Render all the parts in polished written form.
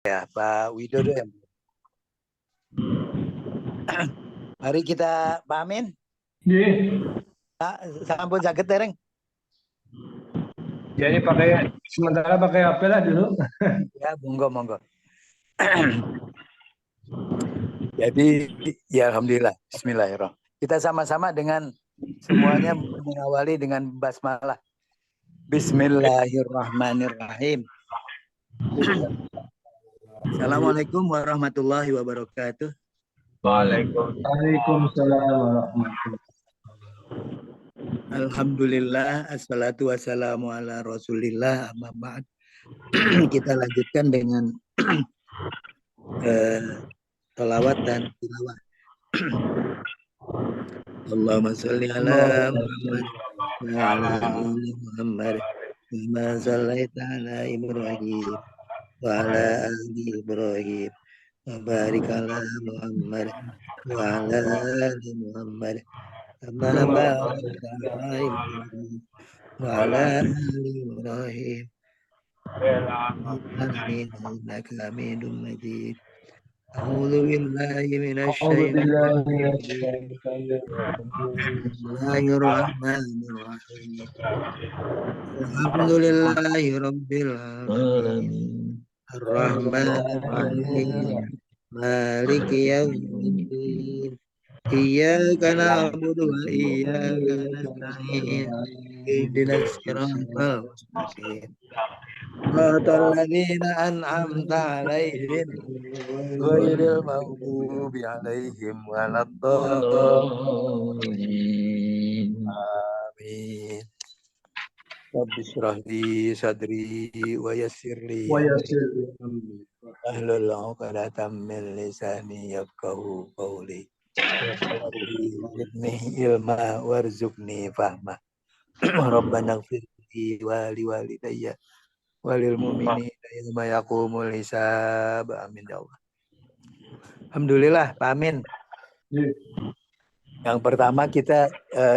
Ya, Pak Widodo ya. Mari kita Pak Amin. Sampun sakit tereng. Ya ini sementara pakai HP lah dulu. Ya, monggo. Jadi, ya alhamdulillah. Bismillahirrahmanirrahim. Kita sama-sama dengan semuanya mengawali dengan basmalah. Bismillahirrahmanirrahim. Assalamualaikum warahmatullahi wabarakatuh. Waalaikumsalam warahmatullahi. Alhamdulillah, assalatu wassalamu ala rasulillah, amma ba'd. Kita lanjutkan dengan sholawat dan tilawah. Allahumma sholli ala Muhammad wa ala ali Muhammad kama shallaita ala Ibrahim wa ala ali Ibrahim wa barik ala Muhammad wa ala ali Muhammad kama barakta ala Ibrahim wa ala ali Ibrahim innaka Hamidum Majid. A'udzu billahi minasyaitonir rajim. Bismillahirrahmanirrahim. Alhamdulillahi rabbil alamin. Ar-Rahmanir Rahim. Maliki yaumiddin. Iyyaka na'budu wa iyyaka nasta'in. Ihdinas siratal mustaqim. Shiratal ladzina an'amta 'alaihim ghairil maghdubi 'alaihim waladdallin. Amin. Rabbi shrah li sadri wa yassir li ahlul 'uqdatam min lisani yafqahu qawli. Zidni ilma warzuqni fahma. Rabbana ighfirli wa liwalidayya walil mu'minina yauma yaqumul hisab. Amin ya Allah. Alhamdulillah, Pak Amin. Yang pertama kita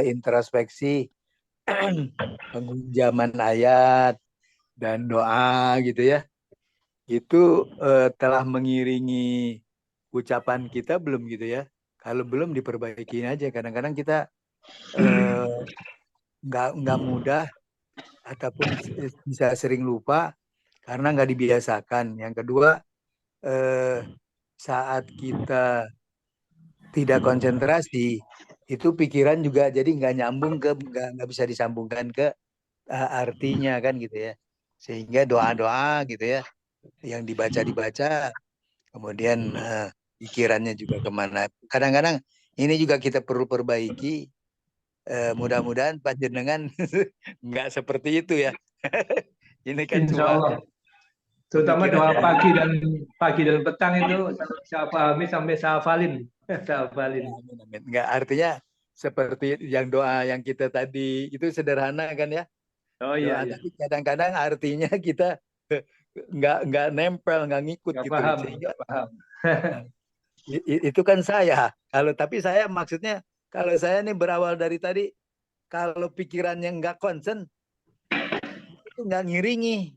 introspeksi penghunjaman ayat dan doa gitu ya. Itu telah mengiringi ucapan kita belum gitu ya. Kalau belum diperbaikin aja. Kadang-kadang kita nggak mudah ataupun bisa sering lupa karena nggak dibiasakan. Yang kedua, saat kita tidak konsentrasi, itu pikiran juga jadi nggak nyambung nggak bisa disambungkan ke artinya kan gitu ya. Sehingga doa-doa gitu ya yang dibaca, kemudian pikirannya juga kemana. Kadang-kadang ini juga kita perlu perbaiki. Mudah-mudahan panjenengan nggak seperti itu ya. Ini kan Insya cuma Allah. Terutama doa pagi dan petang itu saya pahami sampai saya hafalin. Saya hafalin. Nggak, artinya seperti yang doa yang kita tadi itu sederhana kan ya. Oh iya, iya. Tapi kadang-kadang artinya kita nggak nempel, nggak ngikut Nggak gitu. paham, Sehingga nggak paham. itu kan saya. Tapi saya maksudnya kalau saya nih berawal dari tadi, kalau pikirannya nggak konsen, itu nggak ngiringi.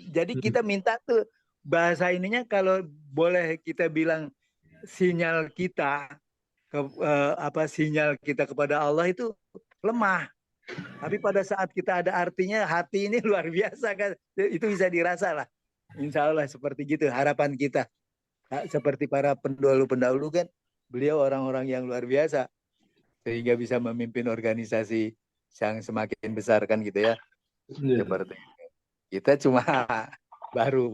Jadi kita minta tuh bahasa ininya kalau boleh kita bilang sinyal kita sinyal kita kepada Allah itu lemah. Tapi pada saat kita ada artinya, hati ini luar biasa kan. Itu bisa dirasa lah. Insya Allah seperti gitu harapan kita. Seperti para pendahulu-pendahulu kan, beliau orang-orang yang luar biasa. Sehingga bisa memimpin organisasi yang semakin besar kan gitu ya. Seperti itu. Kita cuma baru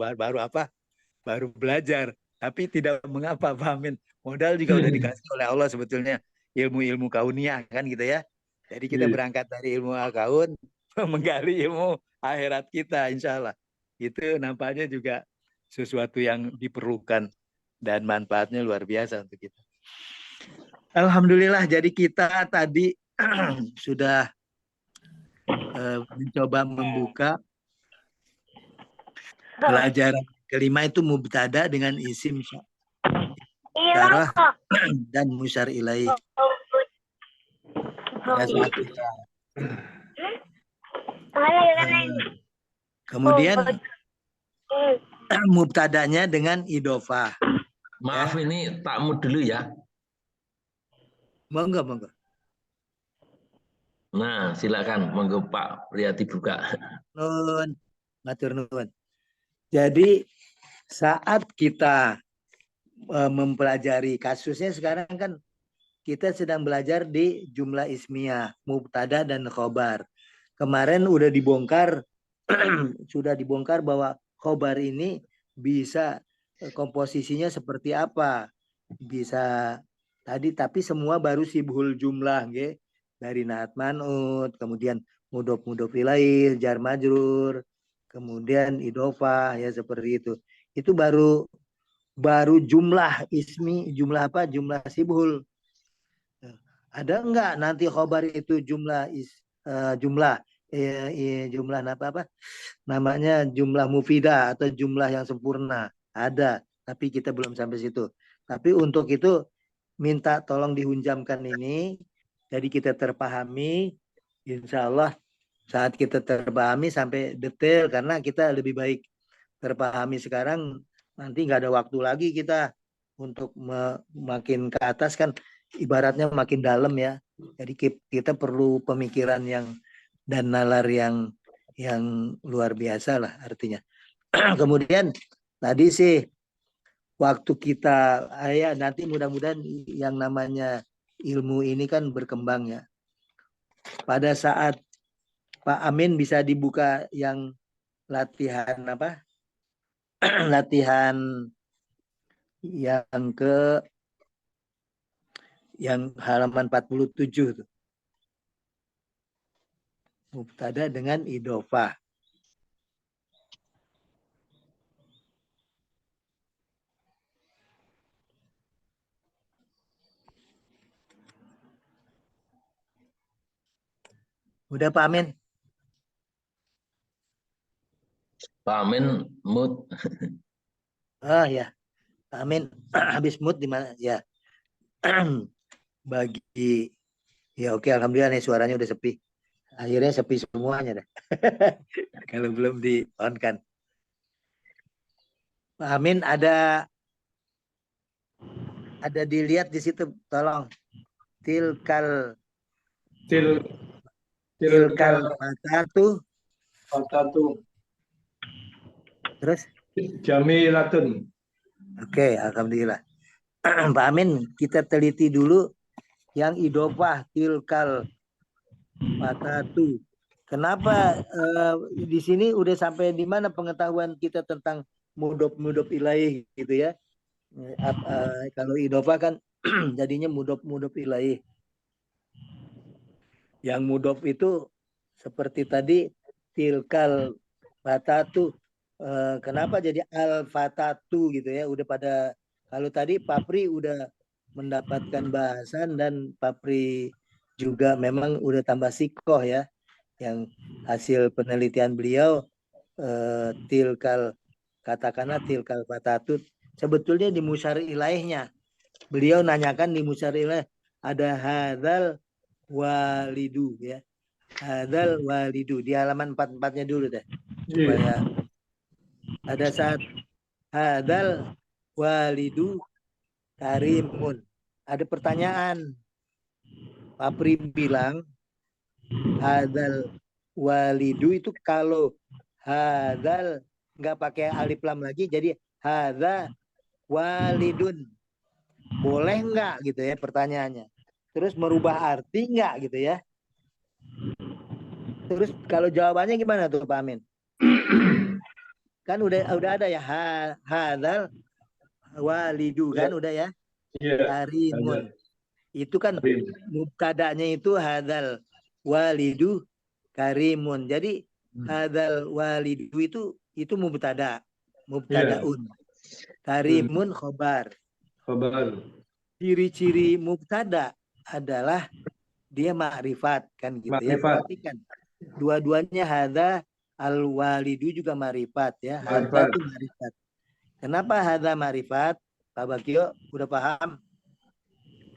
belajar. Tapi tidak mengapa, Pak Amin. Modal juga udah dikasih oleh Allah sebetulnya. Ilmu-ilmu kauniyah kan gitu ya. Jadi kita berangkat dari ilmu al-kaun, menggali ilmu akhirat kita insya Allah. Itu nampaknya juga sesuatu yang diperlukan dan manfaatnya luar biasa untuk kita. Alhamdulillah, jadi kita tadi sudah mencoba membuka pelajaran kelima itu mubtada dengan isim syarah dan musyar ilaih. Kemudian mubtadanya dengan idofah. Maaf ini takmu dulu ya. Monggo, monggo. Nah, silakan monggo Pak Priyadi buka. Nun, matur nuwun. Jadi saat kita mempelajari kasusnya sekarang kan kita sedang belajar di jumlah ismiyah, mubtada dan khobar. Kemarin udah dibongkar, sudah dibongkar bahwa khobar ini bisa komposisinya seperti apa. Bisa tadi, tapi semua baru sibhul jumlah, nge. Dari naat man'ut, kemudian mudhof ilaih, jar majrur, kemudian idofah, ya seperti itu. Itu baru jumlah ismi, jumlah apa? Jumlah sibhul. Ada enggak nanti khobar itu jumlah jumlah apa namanya, jumlah mufidah atau jumlah yang sempurna? Ada, tapi kita belum sampai situ. Tapi untuk itu minta tolong dihunjamkan ini, jadi kita terpahami. Insya Allah saat kita terpahami sampai detail, karena kita lebih baik terpahami sekarang, nanti nggak ada waktu lagi kita untuk makin ke atas kan, ibaratnya makin dalam ya. Jadi kita perlu pemikiran yang dan nalar yang luar biasa lah artinya. Kemudian tadi sih waktu kita nanti mudah-mudahan yang namanya ilmu ini kan berkembang ya. Pada saat Pak Amin bisa dibuka yang latihan apa? Latihan yang halaman 47 tuh. Mubtada dengan idofah. Udah Pak Amin? Pak Amin mood. Oh ya, Pak Amin habis mood di mana? Ya. Bagi ya oke, alhamdulillah nih suaranya udah sepi. Akhirnya sepi semuanya dah. Kalau belum di on kan. Pak Amin ada dilihat di situ, tolong. Tilkal fatatu. Terus? Jamilatun. Oke, alhamdulillah. Pak Amin, kita teliti dulu yang idofah tilkal fatatu. Kenapa di sini udah sampai di mana pengetahuan kita tentang mudhof ilaih gitu ya? Kalau idofah kan jadinya mudhof ilaih. Yang mudhof itu seperti tadi tilkal fatatu. Kenapa jadi al fatatu gitu ya? Udah pada, kalau tadi Papri udah mendapatkan bahasan dan Papri juga memang udah tambah sikoh ya, yang hasil penelitian beliau tilkal, katakanlah tilkal fatatu, sebetulnya di musyar ilaihnya beliau nanyakan, di musyar ilaih ada hadzal walidu ya, hadzal walidu di halaman 44-nya dulu deh, supaya pada saat hadzal walidu karimun ada pertanyaan. Papri bilang hadzal walidu itu kalau hadzal nggak pakai alif lam lagi jadi hadza walidun, boleh nggak gitu ya pertanyaannya. Terus merubah arti nggak gitu ya. Terus kalau jawabannya gimana tuh Pak Amin? Kan udah ada ya, hadzal walidu kan udah ya. Karimun. Itu kan mubtadanya itu hadzal walidu karimun. Jadi hadzal walidu itu mubtadaun. Karimun khobar. Ciri-ciri mubtada adalah dia ma'rifat kan gitu ya. Berarti kan dua-duanya hadza al walidu juga ma'rifat ya. Hadza itu ma'rifat. Kenapa hadza ma'rifat? Pak Bakio udah paham?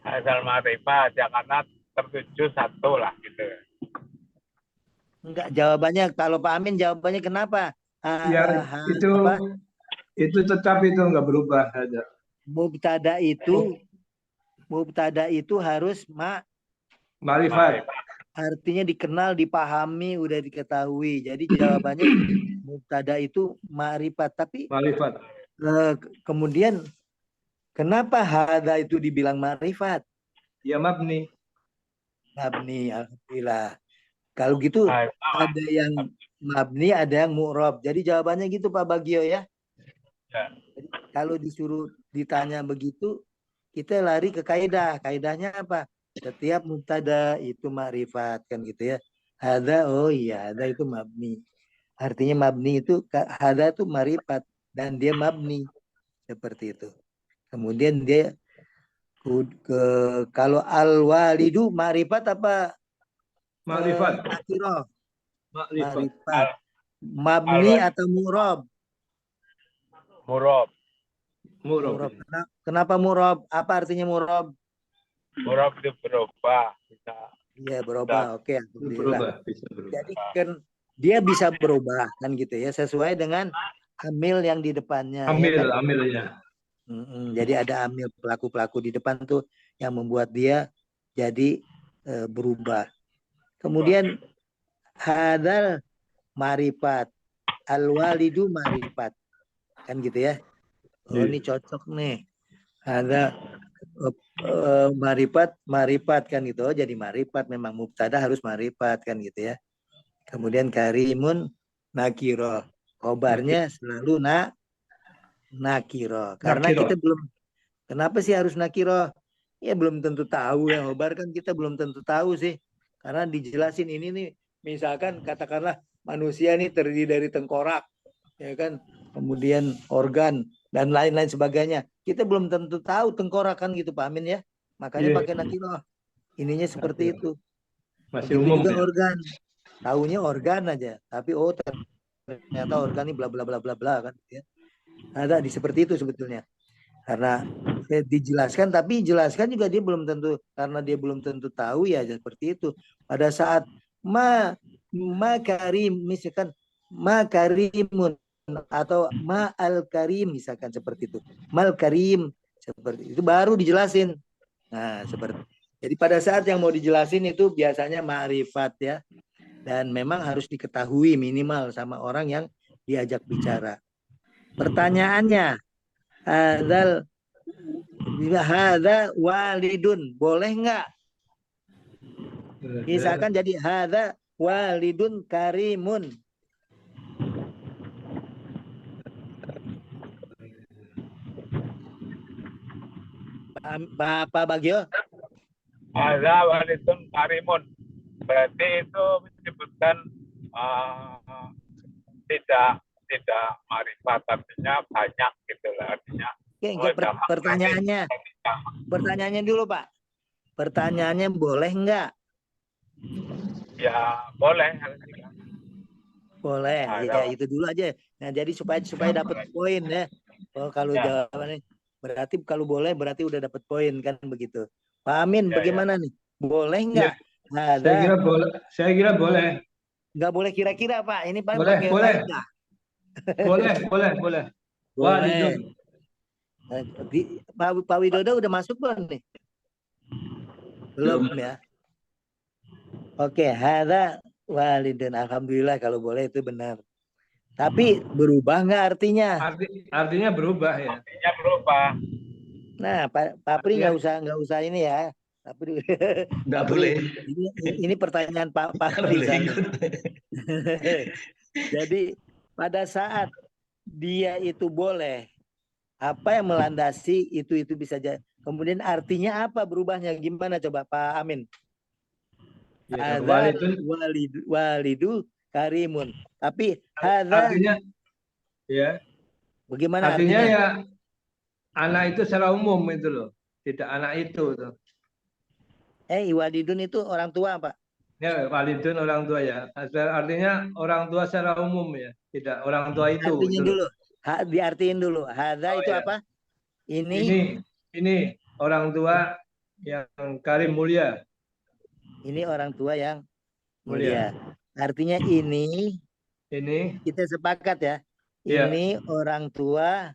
Asal ma'rifat ya, karena tertuju satu lah gitu. Enggak, jawabannya kalau Pak Amin jawabannya kenapa? Ya itu apa? itu tetap itu nggak berubah ada. Mubtada itu harus Marifat. artinya dikenal, dipahami, udah diketahui. Jadi jawabannya mubtada itu ma'rifat. Tapi Marifat. kemudian kenapa hadza itu dibilang ma'rifat? Ya mabni. Mabni, alhamdulillah. Kalau gitu ada yang mabni, ada yang mu'rab. Jadi jawabannya gitu Pak Bagio ya. Ya. Jadi, kalau disuruh ditanya begitu, kita lari ke kaidah. Kaidahnya apa? Setiap mubtada itu ma'rifat kan gitu ya. Hadza, oh iya, hadza itu mabni. Artinya mabni itu hadza itu ma'rifat dan dia mabni seperti itu. Kemudian dia kalau al-walidu ma'rifat apa? Marifat. Nakirah. Marifat. Ma'rifat. Mabni atau mu'rab? Murab. Murab. Kenapa mu'rab? Apa artinya mu'rab? Murab itu berubah. Bisa. Iya, berubah. Oke, alhamdulillah. Berubah, bisa berubah. Jadi kan dia bisa berubah kan gitu ya, sesuai dengan amil yang di depannya. Amil, ya kan? amilnya. Jadi ada amil pelaku-pelaku di depan tuh yang membuat dia jadi berubah. Kemudian hadal marifat, al-walidu marifat, kan gitu ya. Oh, ini cocok nih. Ada marifat kan gitu. Oh, jadi marifat, memang mubtada harus marifat kan gitu ya. Kemudian karimun nakiro, khobarnya selalu nakiro. Karena Nakiro. kita belum, kenapa sih harus nakiro? Ya belum tentu tahu ya, khobar kan kita belum tentu tahu sih. Karena dijelasin ini nih, misalkan katakanlah manusia nih terdiri dari tengkorak, ya kan, kemudian organ dan lain-lain sebagainya. Kita belum tentu tahu tengkorak kan gitu Pak Amin ya. Makanya pakai nakiro. Ininya seperti itu. Masih Begitu umum juga ya. organ. Tahunya organ aja, tapi oh ternyata organ ini bla bla bla bla bla kan ya. Ada di seperti itu sebetulnya. Karena dijelaskan, tapi jelaskan juga dia belum tentu, karena dia belum tentu tahu ya seperti itu. Pada saat ma karim, misalkan ma karimun atau ma al karim misalkan seperti itu. Mal karim seperti itu baru dijelasin. Nah, seperti. Jadi pada saat yang mau dijelasin itu biasanya ma'rifat ya. Dan memang harus diketahui minimal sama orang yang diajak bicara. Pertanyaannya, hadza walidun, boleh nggak? Misalkan jadi hadza walidun karimun. Pak Bagio? Ada walidun karimun. Berarti itu menyebutkan tidak marifat, artinya banyak gitu lah artinya. Oke, pertanyaannya dulu Pak. Pertanyaannya boleh nggak? Ya boleh. Boleh, ya itu dulu aja. Nah jadi supaya dapat poin ya. Oh, kalau jawabannya berarti kalau boleh berarti udah dapat poin kan begitu. Pak Amin bagaimana nih? Boleh nggak? Saya kira boleh. Nggak boleh kira-kira Pak. Ini Pak Boleh, pakai boleh. kaidah. Boleh. Boleh. Pak Widodo udah masuk belum nih? Belum ya. Oke, hadza walidun. Alhamdulillah kalau boleh itu benar. Tapi berubah nggak artinya? Artinya berubah ya. Artinya berubah. Nah, Pak Pri nggak usah ini ya. Nggak boleh. Ini pertanyaan Pak Pri. Jadi pada saat dia itu boleh, apa yang melandasi itu bisa jadi. Kemudian artinya apa berubahnya? Gimana coba Pak Amin? Ya, walidu karimun. Tapi artinya ya. Bagaimana artinya? artinya? Ya anak itu secara umum itu loh, tidak anak itu tuh. Walidun itu orang tua Pak. Ya, walidun orang tua ya. Artinya orang tua secara umum ya, tidak orang tua itu. Artinya dulu. Diartiin dulu. Hadza itu ya. apa? Ini orang tua yang karim mulia. Ini orang tua yang mulia. Artinya ini kita sepakat ya. Iya. ini orang tua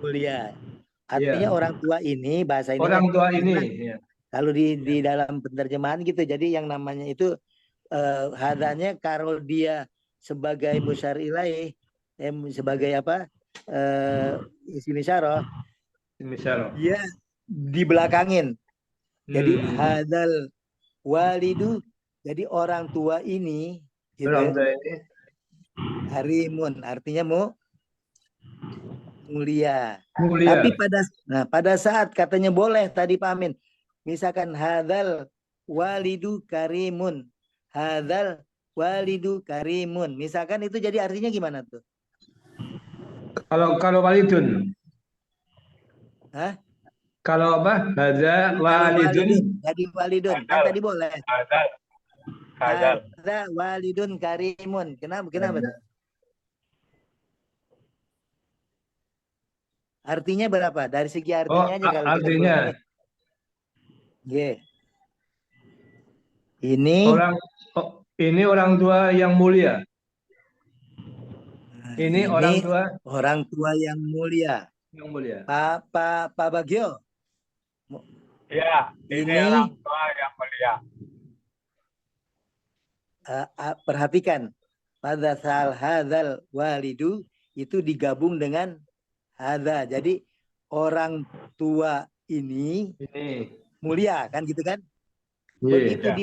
mulia. Artinya Iya. orang tua ini bahasa ininya Orang tua ini. karena Iya. kalau di dalam penerjemahan gitu. Jadi yang namanya itu hadanya kalau dia sebagai musyar ilaih, sebagai apa? Isim isyarah, Misal. dia dibelakangin. Jadi Hmm. hadal walidu, jadi orang tua ini Orang gitu, tua ini. karimun, artinya mulia. Mulia. Tapi pada saat katanya boleh tadi Pak Amin, misalkan hadal walidu karimun, hadal walidu karimun, misalkan itu jadi artinya gimana tuh? Kalau walidun. Hah? Kalau apa? Hadza Kalau walidun. walidun, jadi walidun kan Hadal. tadi boleh. Hadal. Hadal. Hadza walidun karimun. Kenapa tuh? Artinya berapa? Dari segi Oh, artinya aja kalau kita artinya keluar. Yeah. Ini ini orang tua yang mulia. Ini orang tua orang tua yang mulia. yang mulia. Pak Bagio. Ya, ini Ini orang tua yang mulia. perhatikan pada sal hadzal walidu itu digabung dengan hadza. Jadi orang tua ini mulia kan gitu kan? Begitu Ya.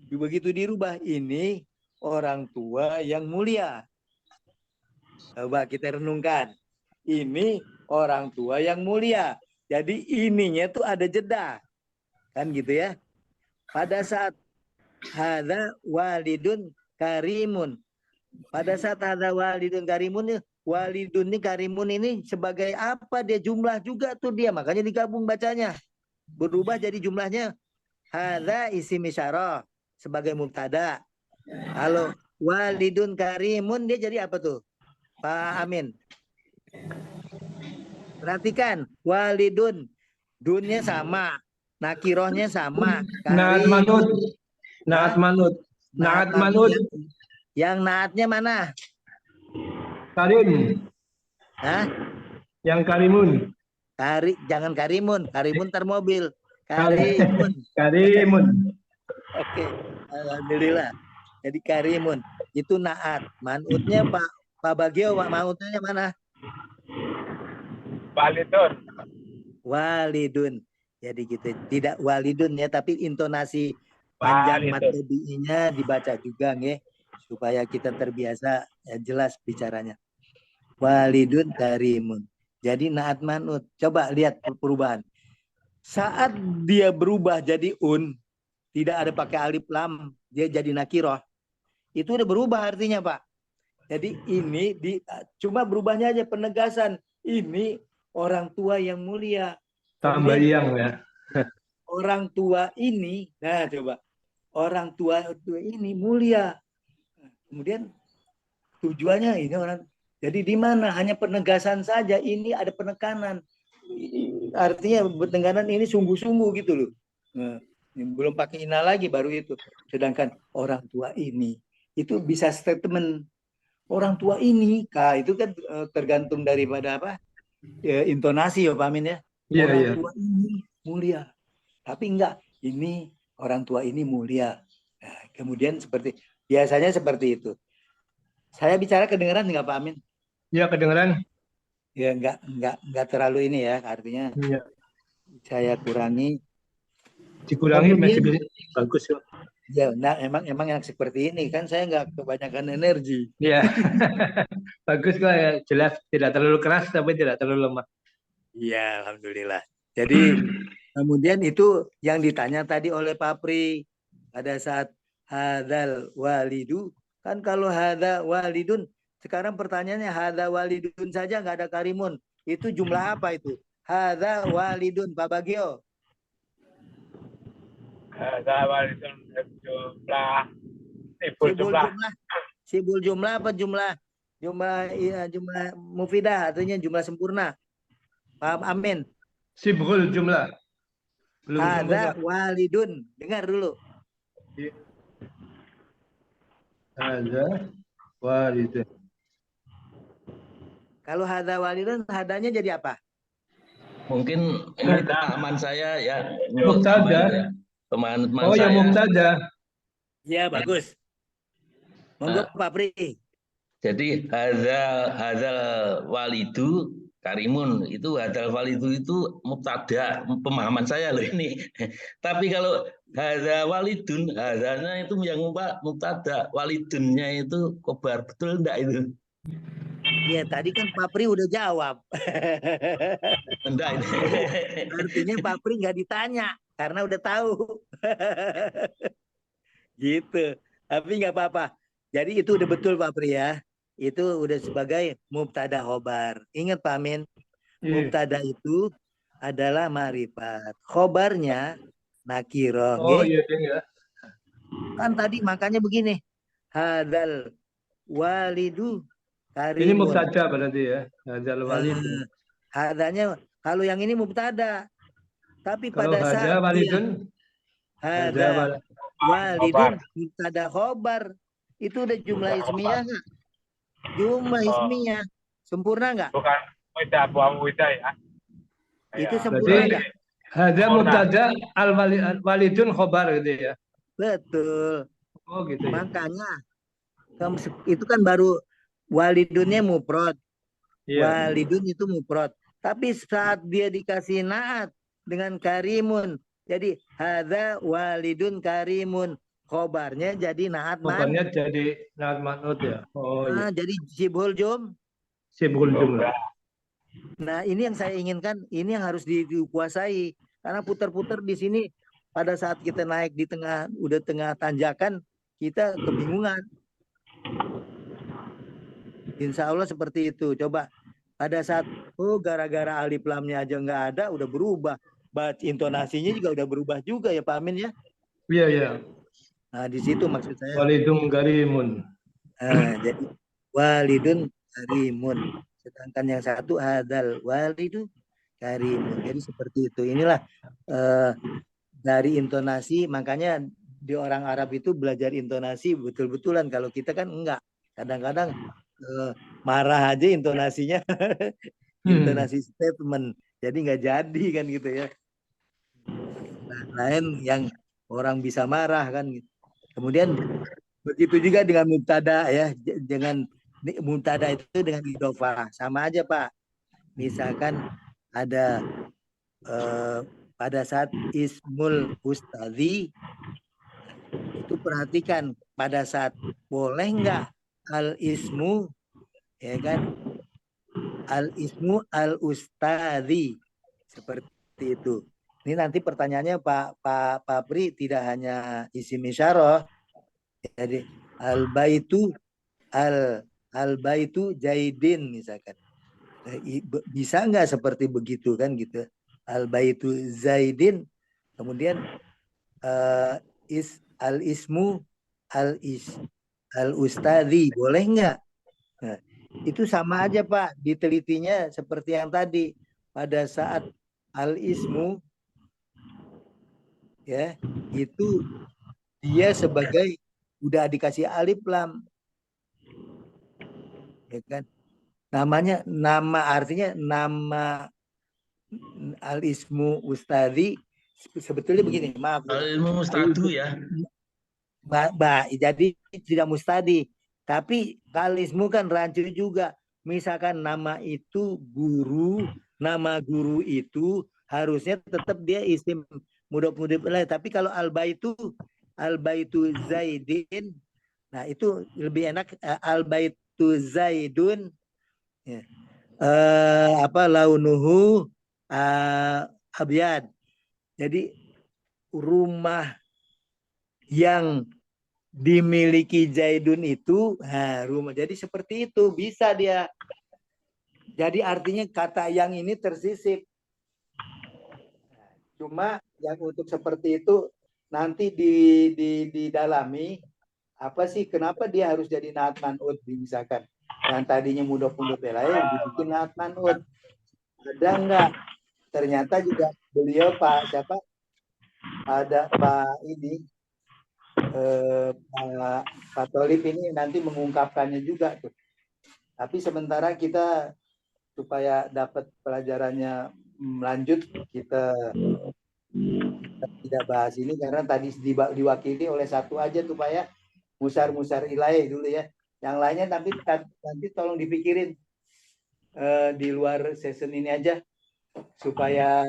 begitu dirubah ini orang tua yang mulia. Coba kita renungkan. Ini orang tua yang mulia. Jadi ininya tuh ada jeda. Kan gitu ya. Pada saat hadza walidun karimun. Pada saat hadza walidun karimun, walidun ini karimun ini sebagai apa dia jumlah juga tuh dia. Makanya digabung bacanya. Berubah jadi jumlahnya hadza isim isyarah sebagai mubtada. Kalau walidun karimun dia jadi apa tuh? Pak Amin. Perhatikan, walidun. Dunnya sama, nakirohnya sama. Naat manut. Naat manut. Naat manut. Yang naatnya mana? Karim. Hah? Yang karimun. Jangan karimun. Karimun termobil. Karimun. Karimun. Oke. Alhamdulillah. Jadi karimun. Itu naat. Manutnya Pak Bagio, manutnya mana? Walidun. Walidun. Jadi gitu. Tidak walidun ya, tapi intonasi panjang mat tabi'inya dibaca juga nggih, supaya kita terbiasa jelas bicaranya. Walidun karimun. Jadi naat manut. Coba lihat perubahan. Saat dia berubah jadi tidak ada pakai alif lam, dia jadi nakiroh. Itu udah berubah artinya, Pak. Jadi ini cuma berubahnya aja penegasan. Ini orang tua yang mulia. Tambah yang ya. Orang tua ini, nah coba. Orang tua ini mulia. Kemudian tujuannya ini orang. Jadi di mana? Hanya penegasan saja. Ini ada penekanan. Artinya penekanan ini sungguh-sungguh gitu loh. Nah, belum pakai ina lagi baru itu. Sedangkan orang tua ini itu bisa statement orang tua ini, itu kan tergantung daripada apa? Intonasi ya Pak Amin ya. Orang tua ini mulia. Tapi enggak, ini orang tua ini mulia. Nah, kemudian biasanya seperti itu. Saya bicara kedengaran enggak Pak Amin? Ya, kedengaran. Ya enggak terlalu ini ya, artinya. Ya. Saya kurangi. Dikurangi masih bagus ya. Ya, nah emang yang seperti ini kan saya nggak kebanyakan energi. Iya, bagus kok ya, jelas tidak terlalu keras tapi tidak terlalu lemah. Iya, alhamdulillah. Jadi kemudian itu yang ditanya tadi oleh Pak Pri pada saat hadzal walidu, kan kalau hadza walidun, sekarang pertanyaannya hadza walidun saja nggak ada karimun. Itu jumlah apa itu? Hadza walidun, Pak Bagio. Hadza walidun jumlah. Sibul jumlah apa jumlah mufidah, artinya jumlah sempurna. Pak Amin. Sibul jumlah. Belum Hadza walidun. Dengar dulu. Hadza walidun. Kalau hadza walidun, hadanya jadi apa? Mungkin ini pemahaman saya ya. Mubtada. Pemahaman Oh ya saya. mubtada. Ya, bagus. Monggo Pak Pri. Jadi hadzal walidu karimun, itu hadzal walidu itu mubtada, pemahaman saya loh ini. Tapi kalau hadza walidun, hadzanya itu yang mubtada, walidunnya itu khobar, betul enggak itu? Ya, tadi kan Pak Pri udah jawab. Enggak ini. Artinya Pak Pri nggak ditanya karena udah tahu. Gitu. Tapi nggak apa-apa. Jadi itu udah betul Pak Pri ya. Itu udah sebagai mubtada khobar. Ingat Pak Amin, mubtada itu adalah ma'rifat. Khobarnya nakiroh. Oh iya ya. Kan tadi makanya begini. Hadzal walidu karimun. Ini mubtada berarti ya. Hadzal walidun. Hadzanya kalau yang ini mubtada. Tapi Kalau pada hadza saat walidun, hadza walidun mubtada khobar. Itu udah jumlah ismiyah nggak? Jumlah ismiyah. Sempurna nggak? Bukan wida, buang wida ya. Itu Ya. sempurna berarti nggak? hadza mubtada al walidun khobar gitu ya. Betul. Oh gitu ya. Makanya itu kan baru walidunnya mufrad. Iya. Walidun itu mufrad. Tapi saat dia dikasih naat dengan karimun, jadi hadza walidun karimun, khobarnya jadi naat man. Khobarnya jadi naat manut ya. Oh iya. Jadi sibhul jum. Sibul jumlah. Nah, ini yang saya inginkan, ini yang harus dikuasai. Karena putar-putar di sini pada saat kita naik di tengah, udah tengah tanjakan, kita kebingungan. Insya Allah seperti itu. Coba pada saat, gara-gara alif lamnya aja nggak ada, udah berubah. Intonasinya juga udah berubah juga ya Pak Amin ya. Iya iya. Nah, di situ maksud saya. Walidun karimun. Jadi walidun karimun. Sedangkan yang satu hadzal walidu karimun. Jadi seperti itu. Inilah dari intonasi, makanya di orang Arab itu belajar intonasi betul-betulan. Kalau kita kan enggak. Kadang-kadang marah aja intonasinya. Intonasi statement. Jadi nggak jadi kan gitu ya. Nah, lain yang orang bisa marah kan. Kemudian begitu juga dengan mubtada ya. Dengan mubtada itu dengan idhofah. Sama aja Pak. Misalkan ada pada saat ismul ustadzi, itu perhatikan pada saat boleh nggak al ismu, ya kan, al ismu al ustadzi, seperti itu. Ini nanti pertanyaannya Pak Pri tidak hanya isim isyarah, jadi al baitu jaidin misalkan, bisa nggak seperti begitu kan gitu, al baitu zaidin, kemudian al ismu al ustadzi, boleh nggak? Nah, itu sama aja Pak, ditelitinya seperti yang tadi. Pada saat al ismu ya, itu dia sebagai udah dikasih alif lam, ya kan, namanya artinya nama al ismu ustadzi sebetulnya begini, maaf Al mustadu ya. Jadi tidak mustadi, tapi kalismu kan rancu juga. Misalkan nama itu guru, nama guru itu harusnya tetap dia isim mudhof ilaih. Tapi kalau al baitu zaidin, nah itu lebih enak, al baitu zaidun, ya. Launuhu abyad. Jadi rumah yang dimiliki Zaidun itu rumah. Jadi seperti itu bisa dia. Jadi artinya kata yang ini tersisip. Cuma yang untuk seperti itu nanti didalami, apa sih kenapa dia harus jadi naat man'ud, misalkan yang tadinya mudhof ilaih dibikin naat man'ud. Ada enggak? Ternyata juga beliau Pak siapa? Ada Pak ini Pak Tolib ini nanti mengungkapkannya juga tuh. Tapi sementara kita supaya dapat pelajarannya lanjut, kita tidak bahas ini karena tadi diwakili oleh satu aja tuh Pak ya, musar ilaih dulu ya. Yang lainnya nanti tolong dipikirin di luar session ini aja supaya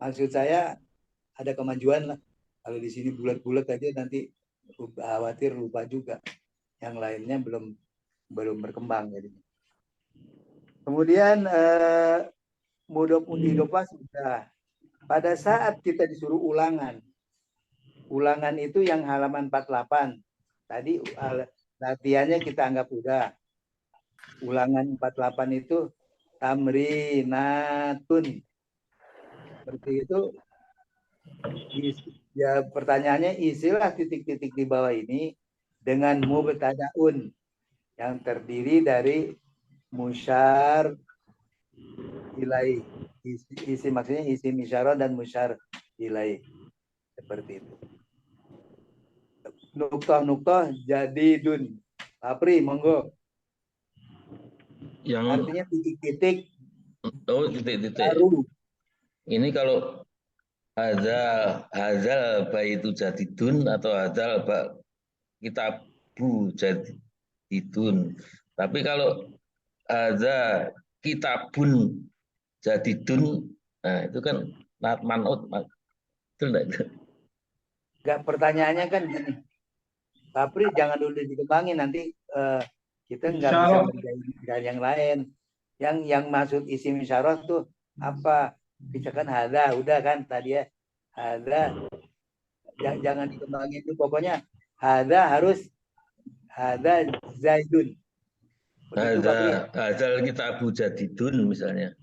maksud saya ada kemajuan lah. Kalau di sini bulat-bulat aja nanti khawatir lupa juga. Yang lainnya belum berkembang jadi. Kemudian mudopa sudah. Pada saat kita disuruh ulangan itu yang halaman 48. Tadi latihannya kita anggap udah. Ulangan 48 itu tamrinatun. Seperti itu. Ya pertanyaannya isilah titik-titik di bawah ini dengan mubtadaun yang terdiri dari musyar ilaih. Isi maksudnya isi isyarah dan musyar ilaih. Seperti itu. Nuktah jadidun. Apri, monggo. Yang Artinya titik-titik. Oh, titik-titik. Baru. Ini kalau hazal baitu jadidun atau hazal kitabu jadidun. Tapi kalau hazal kitabun jadidun, nah itu kan manut. Betul enggak? Enggak, pertanyaannya kan gini. Tapi jangan dulu dikembangin nanti kita nggak bisa menjadi yang lain. Yang maksud isim isyarah tuh apa? Misalkan hada, udah kan tadi ya. Hada jangan dikembangin itu, pokoknya hada harus hada zaidun. Hazal kitabu jadidun misalnya.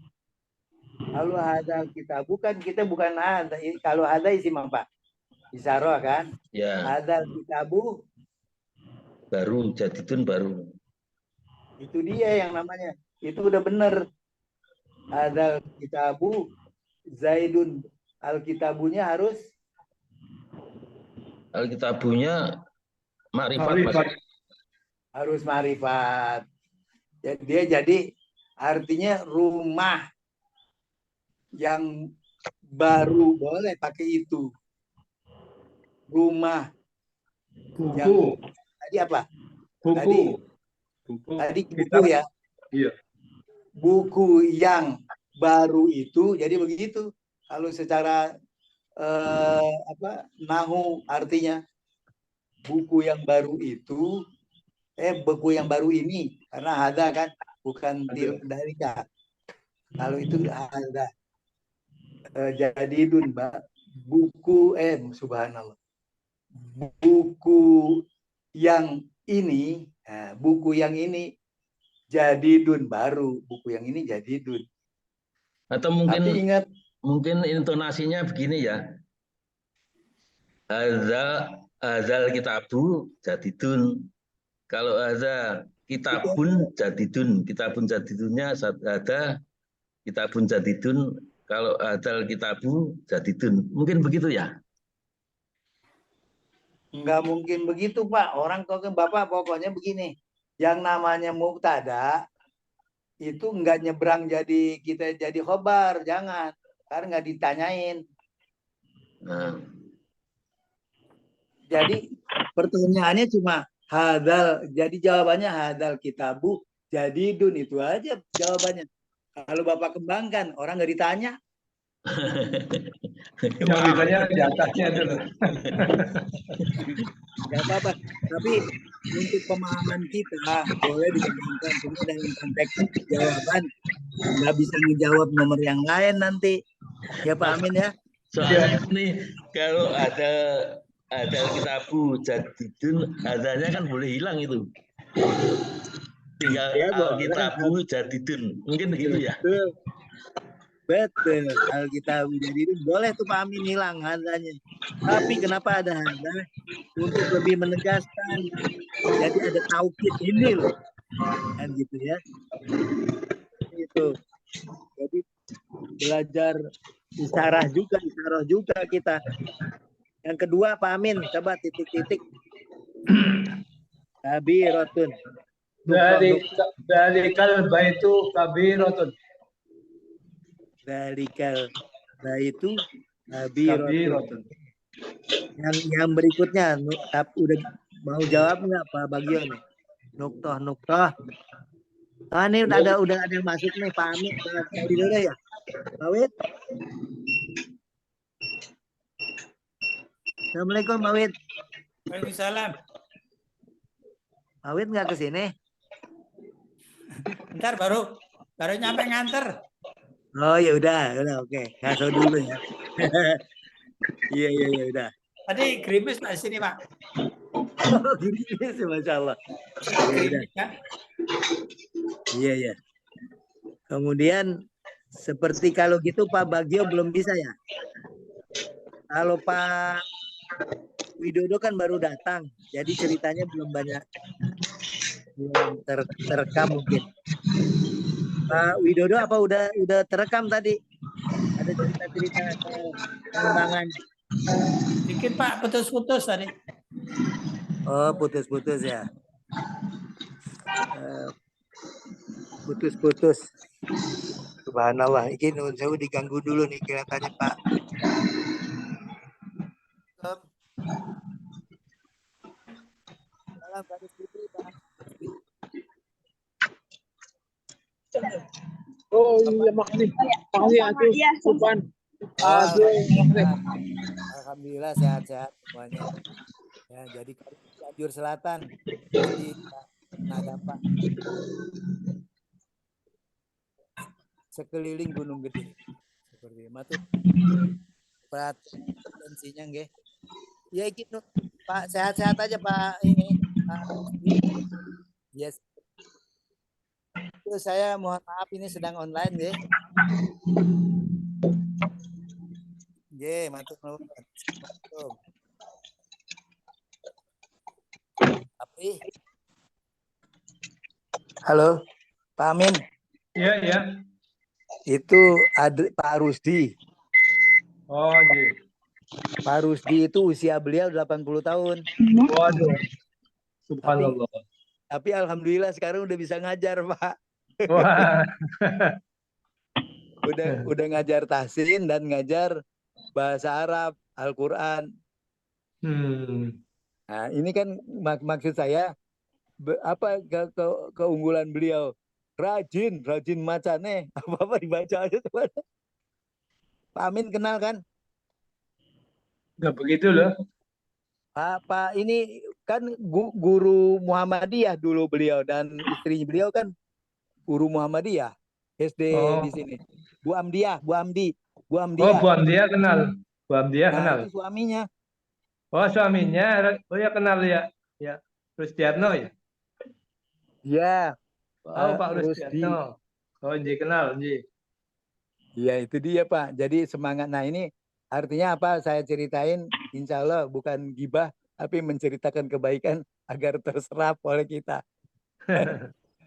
Kalau hada kita bukan hada. Kalau hada isim apa? Isyarah kan? Ya. Hada kitabu baru, jadidun baru. Itu dia yang namanya. Itu udah bener. Hada kitabu zaidun. Alkitabunya harus Alkitabunya ma'rifat. Harus ma'rifat. Dia jadi artinya rumah yang baru boleh pakai itu. Rumah buku. Yang, tadi apa? Buku. Tadi buku ya. Iya. Buku yang baru itu jadi begitu. Kalau secara nahu artinya buku yang baru itu buku yang baru ini karena ada kan bukan dari kan. Kalau itu ada jadidun buku subhanallah. Buku yang ini jadidun baru, buku yang ini jadidun. Atau mungkin tapi ingat intonasinya begini ya. Hazal kitabu jadidun. Kalau hazal kitabun jadidun, kitabun jadidunnya ada kitabun jadidun. Kalau hazal kitabu jadidun, mungkin begitu ya? Enggak mungkin begitu Pak. Orang kok Bapak pokoknya begini. Yang namanya mubtada itu enggak nyebrang kita jadi khobar, jangan. Karena enggak ditanyain. Nah. Jadi pertanyaannya cuma hadal. Jadi jawabannya hadal kitabu jadidun, itu aja jawabannya. Kalau Bapak kembangkan, orang nggak ditanya. Yang ditanya di atasnya dulu. Gak apa-apa. Tapi untuk pemahaman kita boleh dikembangkan. Cuma dalam konteks jawaban nggak bisa menjawab nomor yang lain nanti. Ya Pak Amin ya. Soalnya nih kalau ada kitabu jadidun, adanya kan boleh hilang itu. Tinggal Ya, kitabu jadidun. Mungkin begitu ya. Betul. Alkitab jadidun boleh tuh Pak Amin hilang hadanya. Tapi kenapa ada hada? Untuk lebih menegaskan. Jadi ada taukid ini loh. Kan gitu ya. Itu. Jadi belajar isyarah juga kita. Yang kedua Pak Amin, coba titik-titik. Kabirotun. Dalikal baitu kabirotun. Dalikal baitu kabirotun. Kabirotun. Yang berikutnya, udah mau jawab nggak Pak Bagio nih? Nuktoh. Ah, ini udah ada yang masuk nih Pak Amin, Pak Widodo ya? Pak Wid? Assalamualaikum Pak Wid. Waalaikumsalam. Pak Wid nggak kesini? Ntar baru nyampe nganter. Oh ya udah oke. Ngaso dulu ya. Iya udah. Tadi gerimis Pak di sini Pak. Oh, gini sih Masya Allah. Gerimis kan? Iya. Kemudian seperti kalau gitu Pak Bagio belum bisa ya. Kalau Pak Widodo kan baru datang, jadi ceritanya belum banyak terekam mungkin. Pak Widodo apa udah terekam tadi? Ada cerita-cerita pengembangan. Dikit Pak, putus-putus tadi. Oh, putus-putus ya. Putus-putus. Subhanallah, ini nun sewu diganggu dulu nih kelihatannya Pak. Salam Gadis Putri Pak. Oh iya makasih. Makasih Atuh. Subhan. Alhamdulillah sehat-sehat semuanya. Ya, jadi Cianjur Selatan. Jadi nah dampak sekeliling Gunung Gede. Seperti itu. Perhatian tensinya nggih. Ya gitu. Pak sehat-sehat aja Pak ini. Pak. Yes. Itu saya mohon maaf ini sedang online nggih. Nggih, matur nuwun. Tapi halo, Pak Amin. Iya. Itu Pak Rusdi. Oh, iya. Pak Rusdi itu usia beliau 80 tahun. Waduh. Subhanallah. Tapi alhamdulillah sekarang udah bisa ngajar, Pak. Wah. udah ngajar tahsin dan ngajar bahasa Arab, Al-Qur'an. Nah, ini kan maksud saya keunggulan beliau. Rajin macane, apa-apa dibaca aja teman. Pak Amin kenal kan? Nggak begitu loh. Pak ini kan guru Muhammadiyah dulu beliau dan istrinya beliau kan guru Muhammadiyah SD di sini. Bu Amdiah. Oh, Bu Amdiah kenal. Bu Amdiah kenal. Itu suaminya. Oh, suaminya. Oh ya kenal ya. Ya, Rusdiatno ya. Ya. Oh, Pak Rusdiatno. Oh, Nji kenal, Nji. Iya, itu dia, Pak. Jadi semangat. Nah, ini artinya apa? Saya ceritain, insya Allah bukan gibah, tapi menceritakan kebaikan agar terserap oleh kita.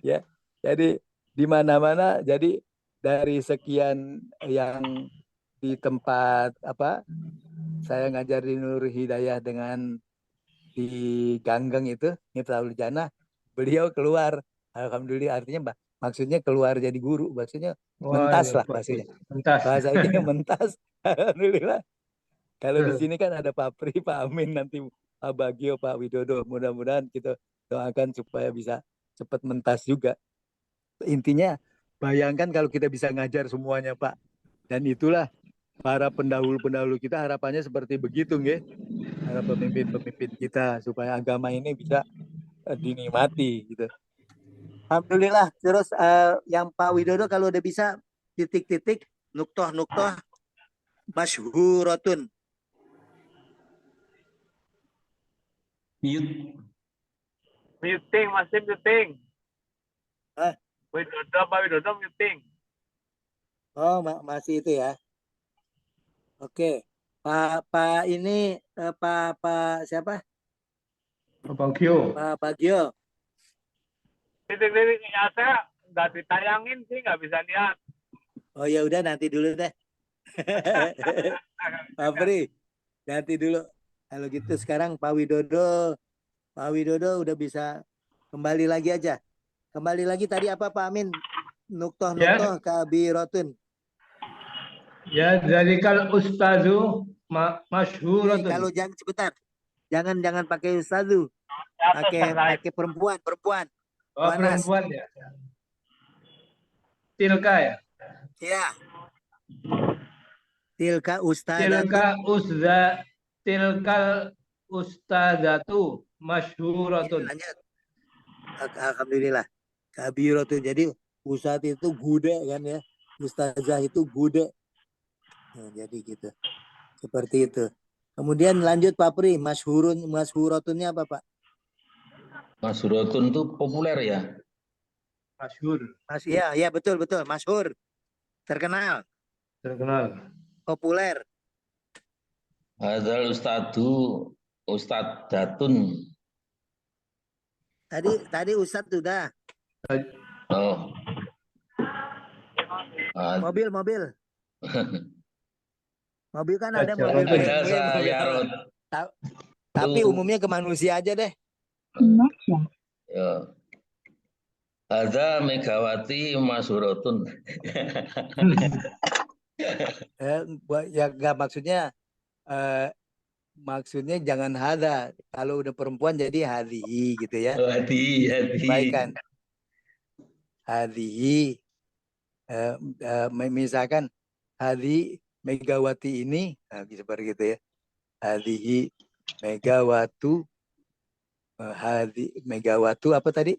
Ya, jadi di mana-mana. Jadi dari sekian yang di tempat saya ngajar di Nur Hidayah dengan di Ganggeng itu, Miftahul Jannah, beliau keluar. Alhamdulillah, artinya maksudnya keluar jadi guru, maksudnya mentas lah bahasanya. Bahasanya mentas. Alhamdulillah. Kalau di sini kan ada Pak Pri, Pak Amin, nanti Pak Bagio, Pak Widodo. Mudah-mudahan kita doakan supaya bisa cepat mentas juga. Intinya bayangkan kalau kita bisa ngajar semuanya, Pak. Dan itulah para pendahulu-pendahulu kita harapannya seperti begitu, nggih. Para pemimpin-pemimpin kita supaya agama ini bisa dinikmati gitu. Alhamdulillah. Terus yang Pak Widodo kalau udah bisa titik-titik nuktoh masyhuratun. Muting, masih muting. Pak Widodo muting. Oh, masih itu ya. Oke. Pak ini Pak siapa? Pak Bagio. Pak Bagio. Titik-titiknya saya nggak ditayangin sih, nggak bisa lihat. Oh ya udah nanti dulu deh. Pak Pri, nanti dulu. Kalau gitu sekarang Pak Widodo udah bisa kembali lagi aja. Kembali lagi tadi apa Pak Amin? Nuktoh Ya. kabirotun. Ya, dari kal ustazu Kalau masyhuratun. jangan sebentar. Jangan pakai ustazu. Pakai perempuan. Oh, Muannas. perempuan ya. Tilka ya. Ya. Tilka ustadatu. Tilkal ustazatu Ya, masyhuratun. lanjut. Alhamdulillah. Kabirotun. Jadi ustadz itu gude kan ya. Ustazah itu gude. Nah, jadi gitu. Seperti itu. Kemudian lanjut Pak Pri, masyhurotunnya apa Pak? Masyhuratun itu populer ya. Masyhur, Ya betul, masyhur. Terkenal, terkenal. populer. Hadzal ustadatun. Tadi Ustadz sudah. Oh. Mobil. Mobil kan ada Aja, mobil mobil. Hadzal BMW, mobil sayarot. Tapi umumnya ke manusia aja deh. Ya. Hadza Megawati masyhuratun. Ya nggak maksudnya jangan hada. Kalau udah perempuan jadi hadihi gitu ya. Hadi. Baikkan. Hadihi. Misalkan hadi Megawati ini, nah, seperti itu ya. Hadihi Megawatu. Hadi Megawatu apa tadi?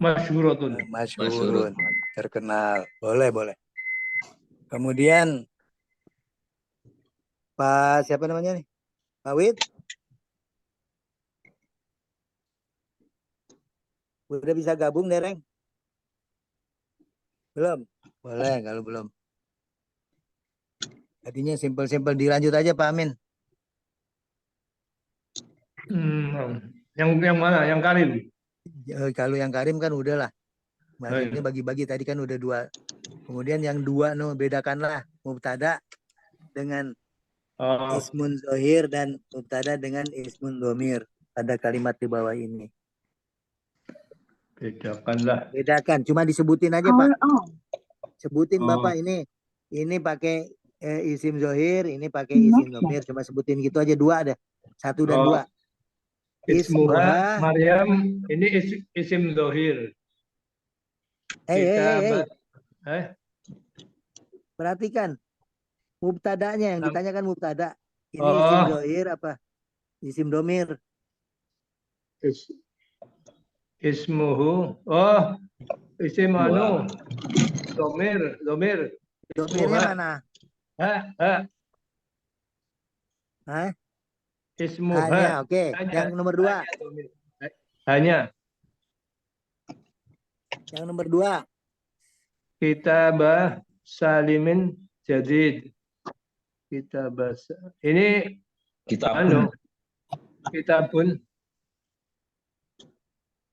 Masyhuratun. Masyhurun. Terkenal. Boleh. Kemudian Pak siapa namanya nih? Pak Wid? Udah bisa gabung, Dereng? Belum? Boleh kalau belum. Tadinya simpel-simpel, dilanjut aja Pak Amin. Yang mana? Yang Karim? Kalau yang Karim kan udah lah. Maksudnya bagi-bagi tadi kan udah 2. Kemudian yang 2 bedakanlah mubtada dengan ismun zohir dan mubtada dengan ismun domir pada kalimat di bawah ini. Bedakan, cuma disebutin aja Pak. Sebutin Bapak ini pakai isim zohir, ini pakai isim domir, cuma sebutin gitu aja, 2 ada. 1 dan 2. Ismuha Maryam, ini isim zohir. Perhatikan mubtadanya, yang ditanyakan mubtada. Ini isim zohir apa isim domir? Ismuhu. Isim domir. Domirnya mana? Ismuha. Hanya, oke. Yang nomor 2. Hanya. Yang nomor 2. Kitabah Salimin Jadid. Kitabah. Ini Kitabun. Kitabun.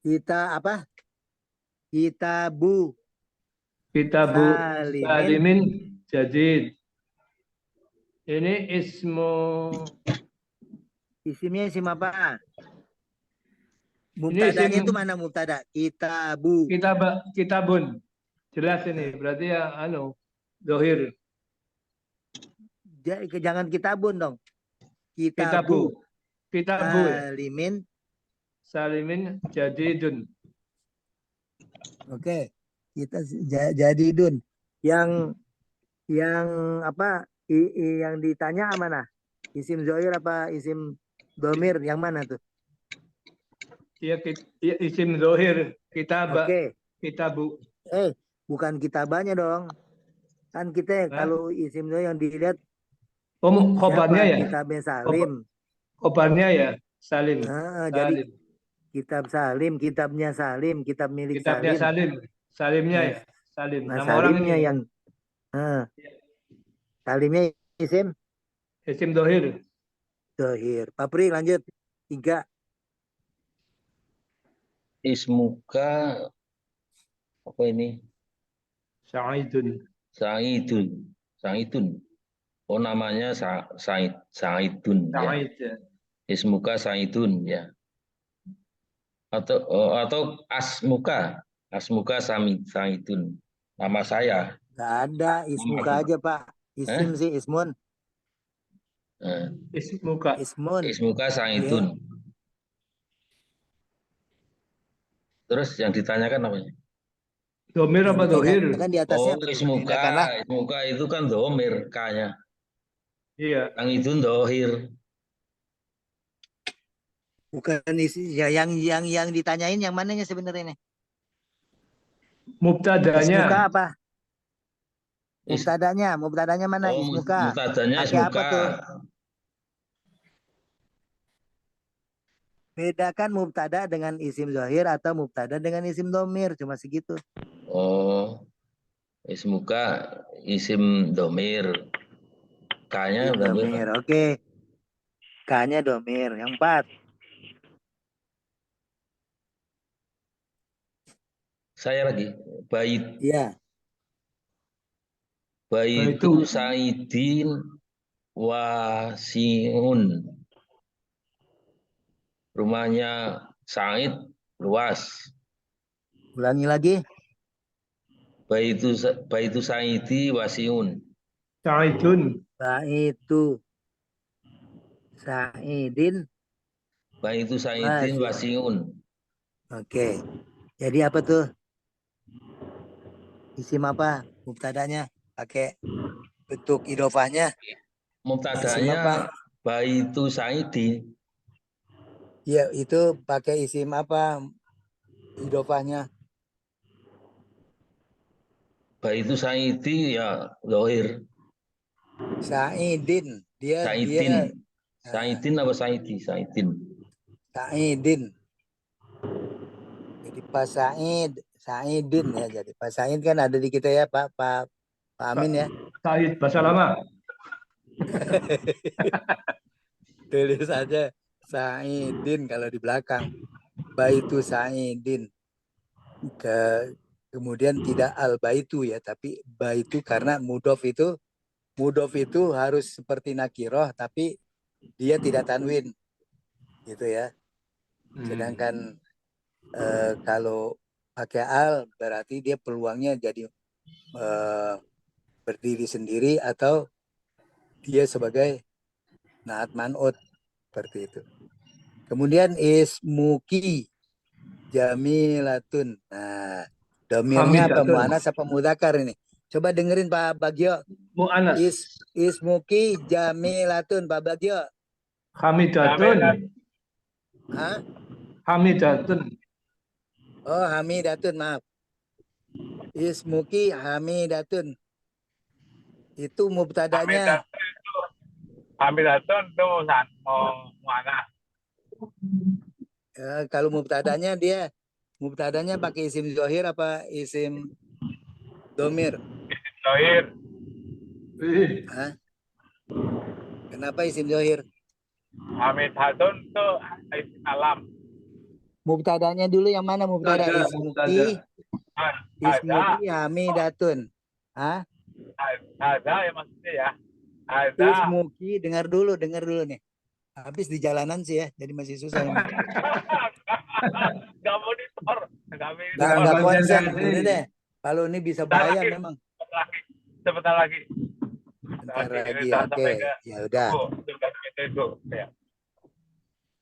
Kita apa? Kitabu Salimin Jadid. Ini isimnya isim apa? Mubtadanya itu mana mubtada? Kitabun. Jelas ini. Berarti ya zohir. Jangan kitabun dong. Kitabu. Salimin Jadidun. Oke. Kita Jadidun. Yang apa? Yang ditanya mana? Isim zohir apa isim domir? Yang mana tuh? Iya, isim zohir. Kitabu. Bukan kitabanya dong. Kan kita kalau isim zohir yang dilihat khobarnya ya? Kitabnya Salim. Khobarnya ya? Salim. Jadi kitab Salim, kitabnya Salim, kitab milik Kitabnya Salim. Salimnya ya? Salim. Nah, Nama orang Salimnya ini. yang Salimnya isim zohir. Zohir. Pak Pri lanjut. 3. Ismuka apa ini? Saidun. Oh namanya Saidun. Said ya. Ismuka Saidun ya. Atau Asmuka Saidun. Nama saya. Nggak ada, ismuka aja Pak. Isim sih, ismun. Eh, Ismuka. Ismun. Ismuka Iya. Saidun. Terus yang ditanyakan namanya? Domir Yang apa dohir? ditanyakan di atasnya Oh, betul. Ismuka. Tanyakanlah. Ismuka itu kan domir K-nya. Iya. Saidun dohir. Bukan isi ya, yang ditanyain yang mananya sebenarnya nih? Mubtadanya. Ismuka apa? Is- Mubtadanya mana? Oh, Ismuka. mutadanya Pakai apa Ismuka. tuh? Bedakan mubtada dengan isim zahir atau mubtada dengan isim domir. Cuma segitu. Oh, Ismuka isim domir. K-nya Isim berapa? domir. Oke. K-nya domir. Yang 4. Saya lagi. Iya. Baitu Saidin Wasiun. Rumahnya Said luas. Ulangi lagi. Baitu Saidi Wasiun. Saidun. Baitu Saidin. Baitu Saidin Wasiun. Oke. Jadi apa tuh? Isim apa? Mubtadanya. Pakai bentuk idofahnya. Isim apa? Mubtadanya Baitu Saidi. Ya, itu pakai isim apa? Idofahnya. Baitu Saidi ya lohir. Saidin. Dia Saidin. Saidin apa Saidi? Saidin. Saidin. Jadi Pak Saidin ya. Jadi Pak Said kan ada di kita ya, Pak Amin ya. Said bahasa lama. Tulis aja Saidin kalau di belakang. Baitu Saidin. Kemudian tidak al baitu ya, tapi baitu karena mudof itu harus seperti nakiroh, tapi dia tidak tanwin, gitu ya. Sedangkan kalau pakai al berarti dia peluangnya jadi berdiri sendiri atau dia sebagai naat man'ut seperti itu. Kemudian ismuki jamilatun. Nah, domirnya apa? Hamidatun. Mu'anas apa mudzakkar ini? Coba dengerin Pak Bagio. Mu'anas. Ismuki jamilatun Pak Bagio. Hamidatun. Hah? Hamidatun. Oh, hamidatun, maaf. Ismuki hamidatun. Itu mubtadanya. Hamidatun itu mana? Kalau mubtadanya pakai isim zohir apa isim domir? Zohir. Hah? Kenapa isim zohir? Hamidatun itu isim alam. Mubtadanya dulu yang mana mubtada? Ismuki hamidatun. Hah? Ada ya maksudnya ya. Ada. Ismuki dengar dulu nih. Habis di jalanan sih ya, jadi masih susah ini. Gak monitor. Nggak konsen. Udah deh. Kalau ini bisa bahaya memang. Sebentar lagi. Bentar lagi, oke. Ya udah.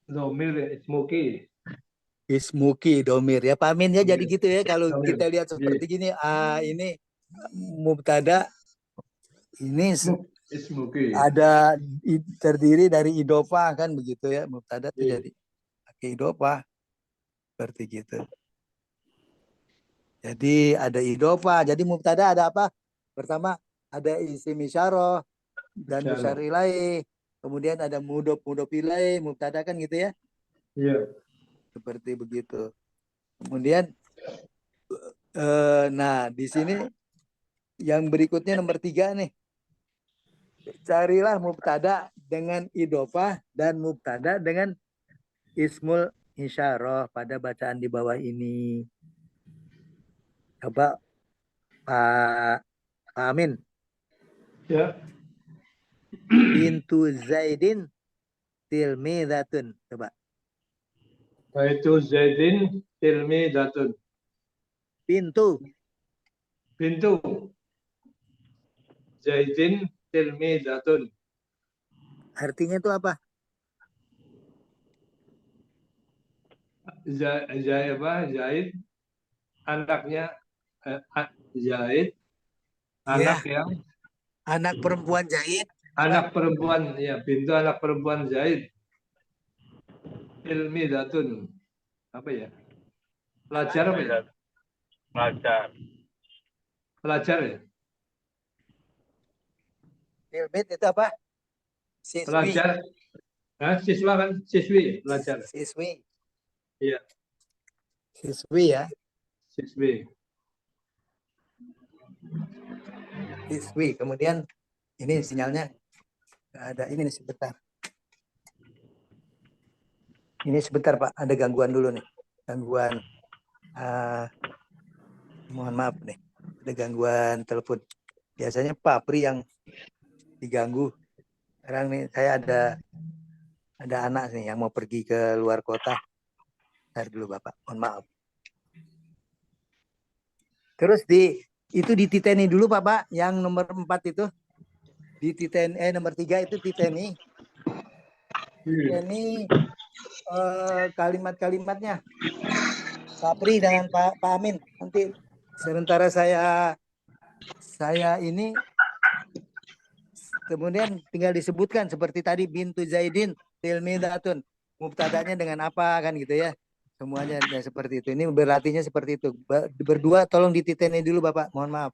Domir Ismuki. Ismuki domir ya, Pak Amin ya. Jadi gitu ya. Kalau kita lihat seperti gini, ini mubtada ini Ismuki. ada terdiri dari idofah kan begitu ya. Mubtada itu jadi pakai idofah seperti gitu. Jadi ada idofah. Jadi mubtada ada apa? Pertama ada isim isyarah dan musyar ilaih. Kemudian ada mudhof ilaih, mubtada kan gitu ya. Iya. Seperti begitu. Kemudian nah di sini yang berikutnya nomor 3 nih. Carilah mubtada dengan idofah dan mubtada dengan ismul isyarah pada bacaan di bawah ini. Coba Pak Amin. Ya. Bintu Zaidin tilmidatun. Coba. Baitu Zaidin tilmidatun. Pintu. Pintu. Zaidin tilmidatun. Artinya itu apa? Zaid anaknya Zaid Iya. anak yang Anak perempuan Zaid. anak perempuan ya pintu anak perempuan Zaid tilmidatun apa ya pelajar apa ya Pelajar. pelajar ya Tilmid itu apa? Siswi. pelajar siswa kan siswi pelajar Siswi. iya Siswi ya. siswi Siswi. Kemudian ini sinyalnya nggak ada. Ini nih, sebentar. Ini sebentar Pak. Ada gangguan dulu nih. Gangguan. Mohon maaf nih. Ada gangguan telepon. Biasanya Pak Pri yang diganggu. Sekarang nih saya ada anak nih yang mau pergi ke luar kota. Ntar dulu Bapak. Mohon maaf. Terus itu dititeni dulu Bapak. Yang nomor 4 itu. Nomor 3 itu titeni. Titeni kalimat-kalimatnya. Pak Pri dengan Pak Amin. Nanti sementara saya ini kemudian tinggal disebutkan seperti tadi bintu Zaidin tilmidatun. Mubtadanya dengan apa kan gitu ya. Semuanya ya, seperti itu. Ini berartinya seperti itu. Berdua tolong dititeni dulu Bapak. Mohon maaf.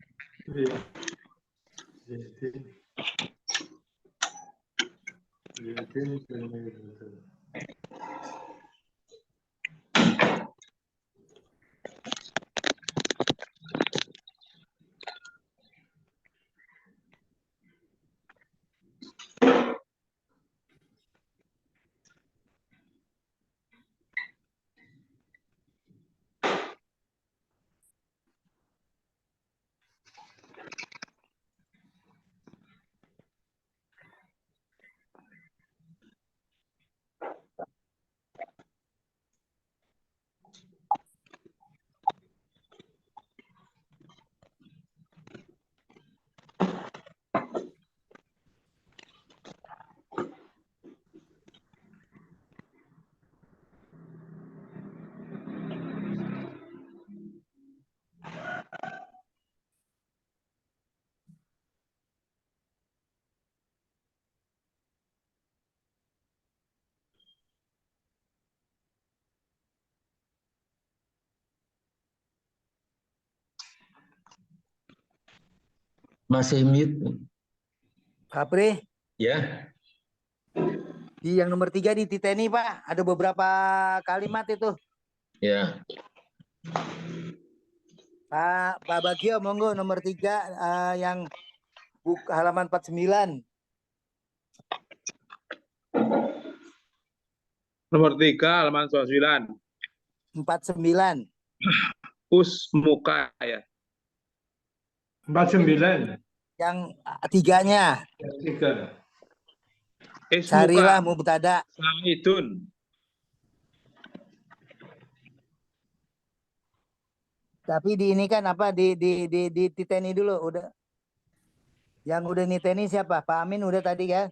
Masih mute. Pak Pri, Ya. di yang nomor 3 dititeni Pak. Ada beberapa kalimat itu. Ya. Pak Bagio monggo nomor 3 yang halaman 49. Nomor 3 halaman 49. 49. Usmuka ya. 49 Yang 3-nya. 3 Carilah Ismuka mubtada. Saidun. Tapi di ini kan apa di titeni dulu udah. Yang udah niteni siapa? Pak Amin udah tadi kan?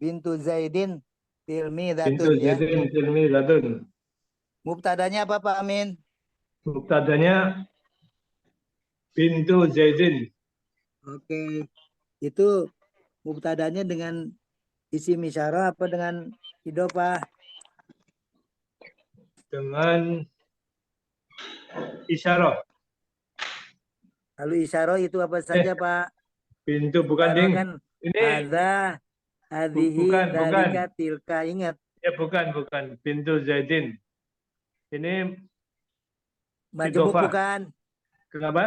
Bintu Zaidin tilmidatun ya. Zaidin tilmidatun. Mubtadanya apa Pak Amin? Mubtadanya bintu Zaidin. Oke. Itu mubtadanya dengan isim isyarah apa dengan idhofah? Dengan isyarah. Lalu isyarah itu apa saja Pak? Bintu bukan Isyarah ding. kan Ini hadza, hadhihi, bukan. dzalika, tilka. Ingat. Ya bukan. Bintu Zaidin. Ini Majemuk idhofah. bukan? Kenapa?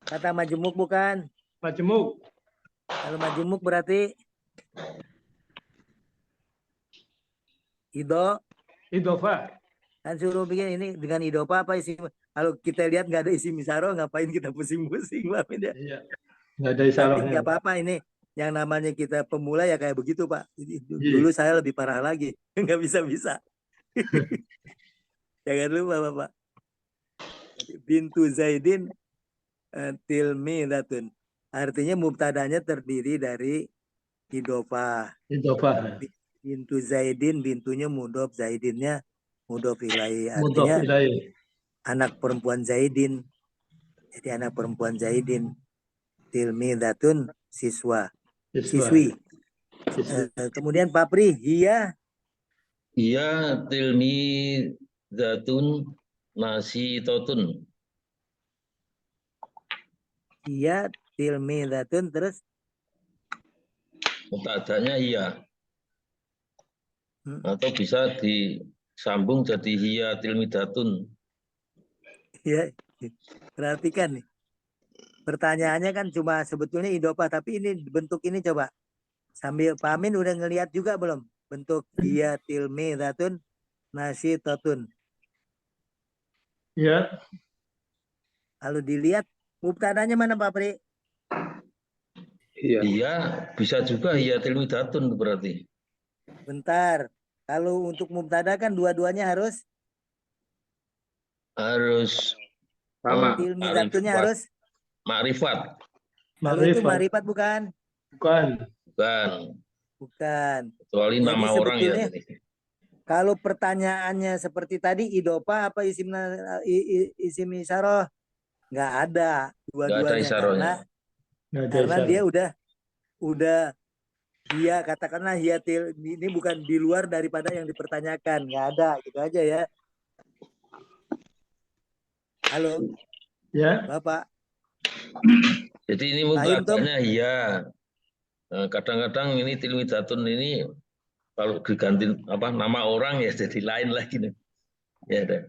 Kata majemuk bukan? Majemuk. Kalau majemuk berarti Idhofah. kan suruh bikin ini dengan idhofah apa isim. Kalau kita lihat nggak ada isim isyarah, ngapain kita pusing-pusing Pak Amin ya? Iya. Nggak ada Tapi isyarahnya. nggak apa-apa ini. yang namanya kita pemula ya kayak begitu Pak. Jadi, Iya. dulu saya lebih parah lagi, nggak bisa. Jangan lupa Bapak. Bintu Zaidin tilmidatun. Artinya mubtadanya terdiri dari idofah. Idofah. Bintu Zaidin, bintunya mudhof, Zaidinnya mudhof ilaih. Mudhof Artinya ilaih. anak perempuan Zaidin. Jadi anak perempuan Zaidin. Tilmidatun, siswa. Siswi. Kemudian Pak Pri, hiya. Iya tilmidatun nasitotun. Hiya tilmidatun, terus Mubtadanya iya. Atau bisa disambung jadi hiya tilmidatun. ya, perhatikan nih. Pertanyaannya kan cuma sebetulnya idofah, tapi ini bentuk ini coba. Sambil Pak Amin udah ngelihat juga belum? Bentuk hiya tilmidatun nasitotun. Ya. Kalau dilihat mubtadanya mana Pak Pri? Iya. Iya, bisa juga hiya tilmidatun berarti. Bentar. Kalau untuk mubtada kan dua-duanya harus Sama. tilmidatunnya harus. Makrifat. Kalau itu marifat bukan? Bukan. Bukan. Kecuali Jadi nama orang ya. sebetulnya kalau pertanyaannya seperti tadi idofah apa isim isyarah? Nggak ada dua-duanya karena dia udah dia katakanlah hiyatil ini bukan di luar daripada yang dipertanyakan, nggak ada, gitu aja ya. Halo. Ya. Bapak. Jadi ini mubtadanya iya. Kadang-kadang ini tilmidatun ini kalau diganti nama orang ya jadi lain lagi nih. Ya deh.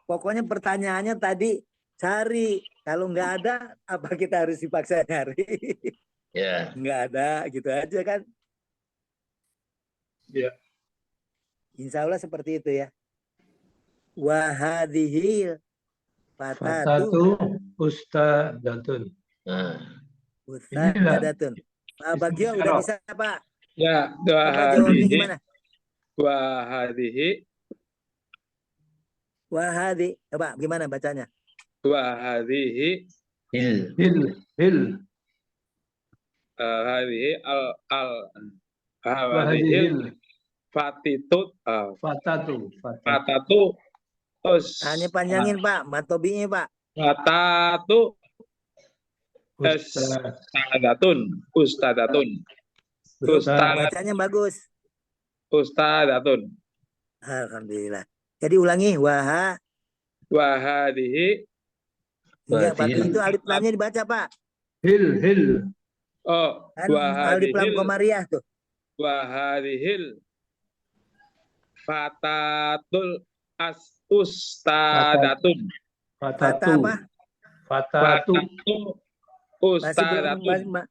Pokoknya pertanyaannya tadi cari, kalau nggak ada apa kita harus dipaksa nyari? Ya. Nggak ada, gitu aja kan? Ya. Insya Allah seperti itu ya. Wahadihil fatatu ustadatun. Ustadatun. Pak Bagio udah bisa Pak? Ya, Bapak jawabnya gimana? Wahadi. Coba gimana bacanya? Wahadihi Hil. Wahadihil fatatu. Hanya panjangin Pak, matobinya Pak. Fatatu ustadatun. Bacanya bagus. Ustadatun. Alhamdulillah. Jadi ulangi wahadihi. Enggak, Pak, itu alif lamnya dibaca Pak. Hil. Oh, kan alif lam komariah tuh. Wahadihil fatatul ustadatun. Fatatu ustadatun.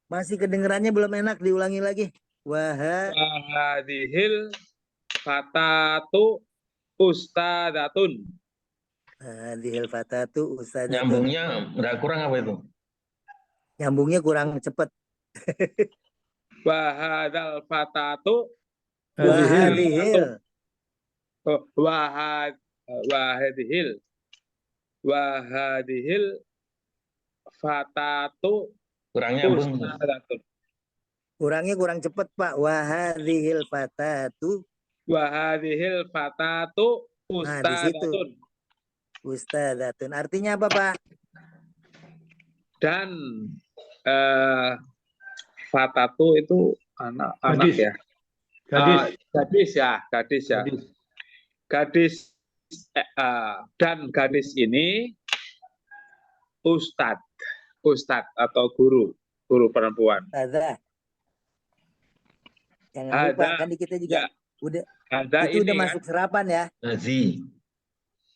Masih kedengerannya belum enak, diulangi lagi. Wahadihil fatatu ustadatun. Wahadihil fatatu ustadatun. Nyambungnya nggak kurang apa itu? Nyambungnya kurang cepet. Wahadal fatatu wahadihil. Wahadihil fatatu kurang nyambung. Kurangnya kurang cepet Pak. Wahadihil fatatu ustadatun. Ustadatun. Artinya apa Pak? Dan fatatu itu anak ya. Gadis ya. Gadis dan gadis ini ustad atau guru perempuan. Jangan lupa kan kita juga itu udah masuk serapan ya. Nazi.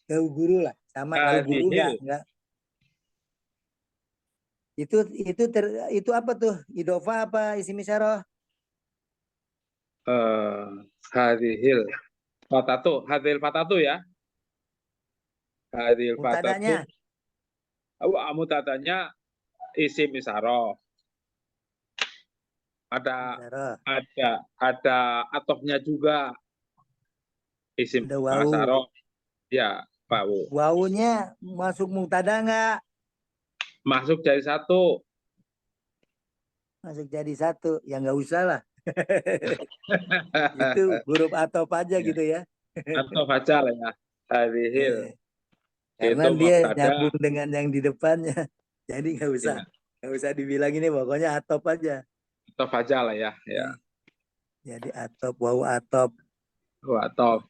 Guru lah, sama kalau guru enggak. Itu apa tuh? Idofah apa isim isyarah? Hadhil fatatu ya. Hadhil fatatu. Mubtadanya isim isyarah. Ada Misaroh. ada atofnya juga. Isim Ada wau. Masaro. Ya, wau. Wawunya masuk mubtada nggak? Masuk jadi satu. Masuk jadi satu. Ya nggak usah lah. Itu huruf atop aja Ya. gitu ya. Atof aja lah ya. Hadihil. Karena Itu dia mubtada. nyambung dengan yang di depannya. Jadi nggak usah dibilang ini, pokoknya atop aja. Atof aja lah ya. Ya. Jadi atop, wawu atop. Atof.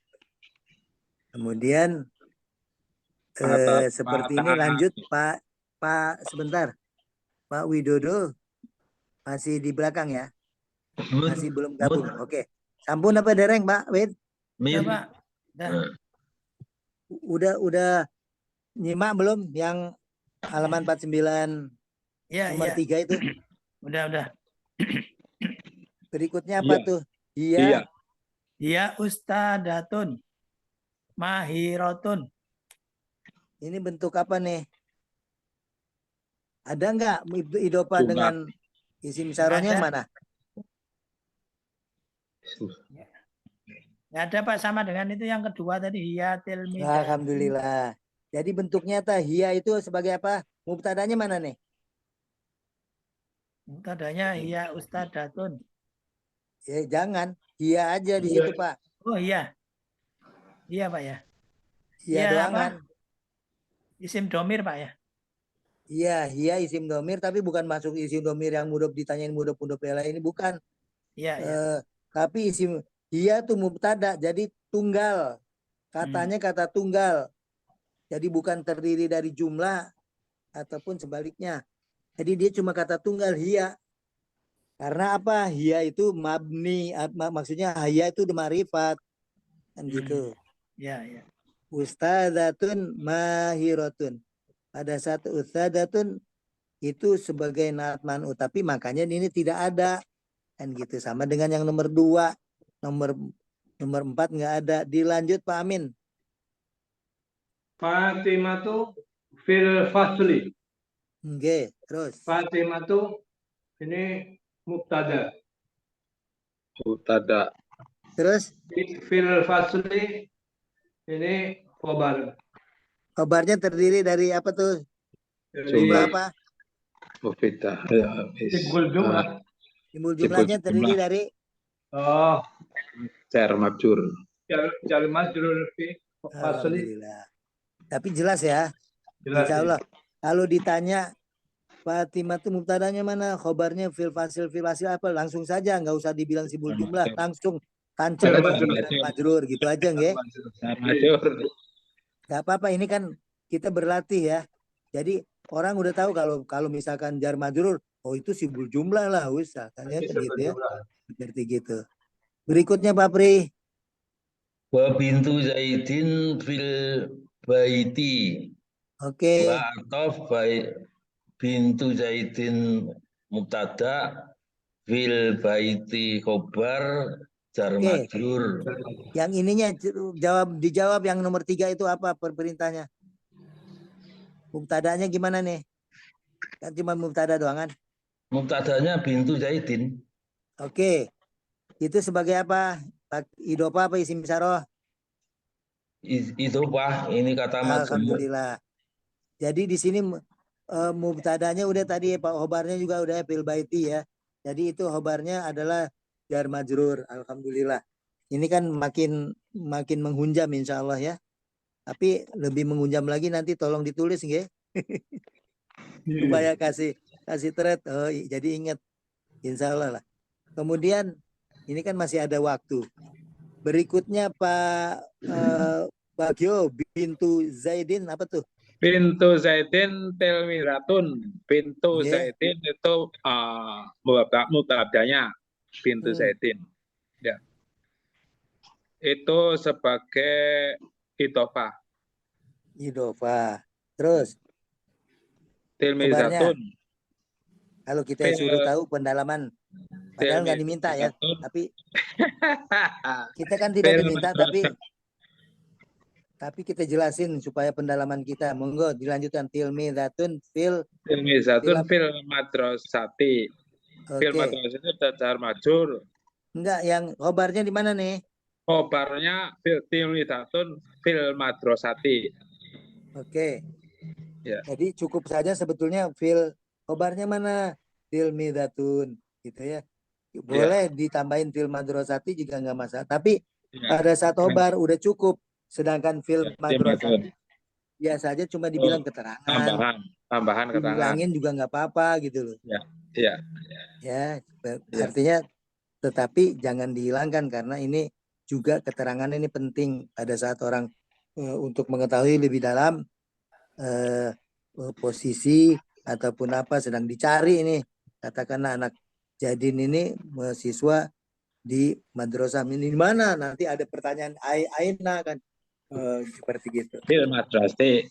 Kemudian Atop. seperti ini lanjut Pak sebentar. Pak Widodo masih di belakang ya. Masih belum gabung. Oke. Sampun apa dereng Pak Wid? Ya, Min. Pak. Dah. Udah nyimak belum yang halaman 49 Ya, nomor ya. 3 itu? Udah. Berikutnya apa Iya. tuh? Iya. Iya. Ya ustadatun. Mahirotun. Ini bentuk apa nih? Ada nggak idopa Jumlah. dengan isim sarohnya yang mana? Ya ada Pak, sama dengan itu yang kedua tadi. Hiya tilmi. Alhamdulillah. Jadi bentuknya hiya itu sebagai apa? Mubtadanya mana nih? Tadanya hiya ustadatun. Ya jangan. Hiya aja di situ Pak. Oh iya. Iya Pak ya. Hiya Iya, doangan. Isim domir Pak ya. Iya, hiya isim domir tapi bukan masuk isim domir yang mudhof ditanyain mudhof ini bukan. Iya. Tapi isim hiya tuh mubtada jadi tunggal. Katanya kata tunggal. Jadi bukan terdiri dari jumlah ataupun sebaliknya. Jadi dia cuma kata tunggal hiya. Karena apa? Hiya itu mabni, maksudnya hiya itu ma'rifat. Kan gitu. Iya. Ustadzatun mahiratun. Pada saat ustadzatun itu sebagai naat man'u, tapi makanya ini tidak ada. Kan gitu. Sama dengan yang nomor 2. Nomor 4 nggak ada. Dilanjut Pak Amin. Fatimatu fil fasli. Oke, terus. Fatimatu ini mubtada. Mubtada. Terus Fil fasli ini khobar. kabarnya terdiri dari apa tuh? Jumlah Jumlah. apa? Mubtada. Ya, Simbol jumlah. Simbol jumlahnya terdiri jumlah. dari Oh, Jar majur. jar majrur fi fasli. Alhamdulillah. Tapi jelas ya. Jelas. Insya Allah. Kalau ditanya Fatimah itu mubtadanya mana? Khobarnya fil fasil apa? Langsung saja, nggak usah dibilang simbol jumlah, langsung tancap Jar aja majrur. dengan majrur gitu aja nggak? Jar majur. Nggak apa-apa, ini kan kita berlatih ya. Jadi orang udah tahu kalau misalkan jar majrur, oh itu simbol jumlah lah, usah kan ya gitu ya. Seperti gitu. Berikutnya Pak Pri. Wa bintu Zaidin fil baiti. Oke. Wa atof bintu Zaidin mubtada fil baiti khobar jar Oke. majrur. Yang ininya dijawab yang nomor 3 itu apa perintahnya? Mubtadanya gimana nih? Kan cuma mubtada doang kan? Mubtadanya bintu Zaidin. Oke. Itu sebagai apa? Idopa apa isim saroh? Itu Pak, ini kata majmuk. Alhamdulillah. Jadi di sini mubtadanya udah tadi Pak, khobarnya juga udah fil baiti ya. Jadi itu khobarnya adalah jar majrur. Alhamdulillah. Ini kan makin menghunjam insya Allah ya. Tapi lebih menghunjam lagi nanti tolong ditulis nggih. Supaya kasih thread. Oh, jadi ingat. Insya Allah lah. Kemudian ini kan masih ada waktu. Berikutnya Pak Bagio bintu Zaidin apa tuh? Pintu Zaidin tilmiratun. Pintu Yeah. Zaidin itu mubtadanya. Pintu Zaidin. Ya. Itu sebagai idofah. Idofa. Terus Tilmizatun. kalau kita suruh tahu pendalaman, padahal nggak diminta ya, tapi kita kan tidak diminta, tapi kita jelasin supaya pendalaman kita. Monggo dilanjutkan. Tilmizatun fil fil madrasati. Fil Oke. madrasah itu ada jar majrur. Enggak, yang khobarnya di mana nih? Khobarnya fil tilmidatun fil madrasati. Oke. Ya. Jadi cukup saja sebetulnya fil khobarnya mana? Fil midatun gitu ya. Boleh ditambahin fil madrasati juga nggak masalah. Tapi Ya. pada saat khobar udah cukup. Sedangkan fil Ya, madrasati biasa aja cuma dibilang keterangan. Tambahan keterangan. Dihilangin juga nggak apa-apa gitu loh. Iya. Ya, Ya. artinya tetapi jangan dihilangkan karena ini juga keterangan ini penting pada saat orang untuk mengetahui lebih dalam posisi ataupun apa sedang dicari ini. Katakanlah anak Jadin ini mahasiswa di madrasah ini di mana, nanti ada pertanyaan aina kan seperti gitu. Fil madrasati.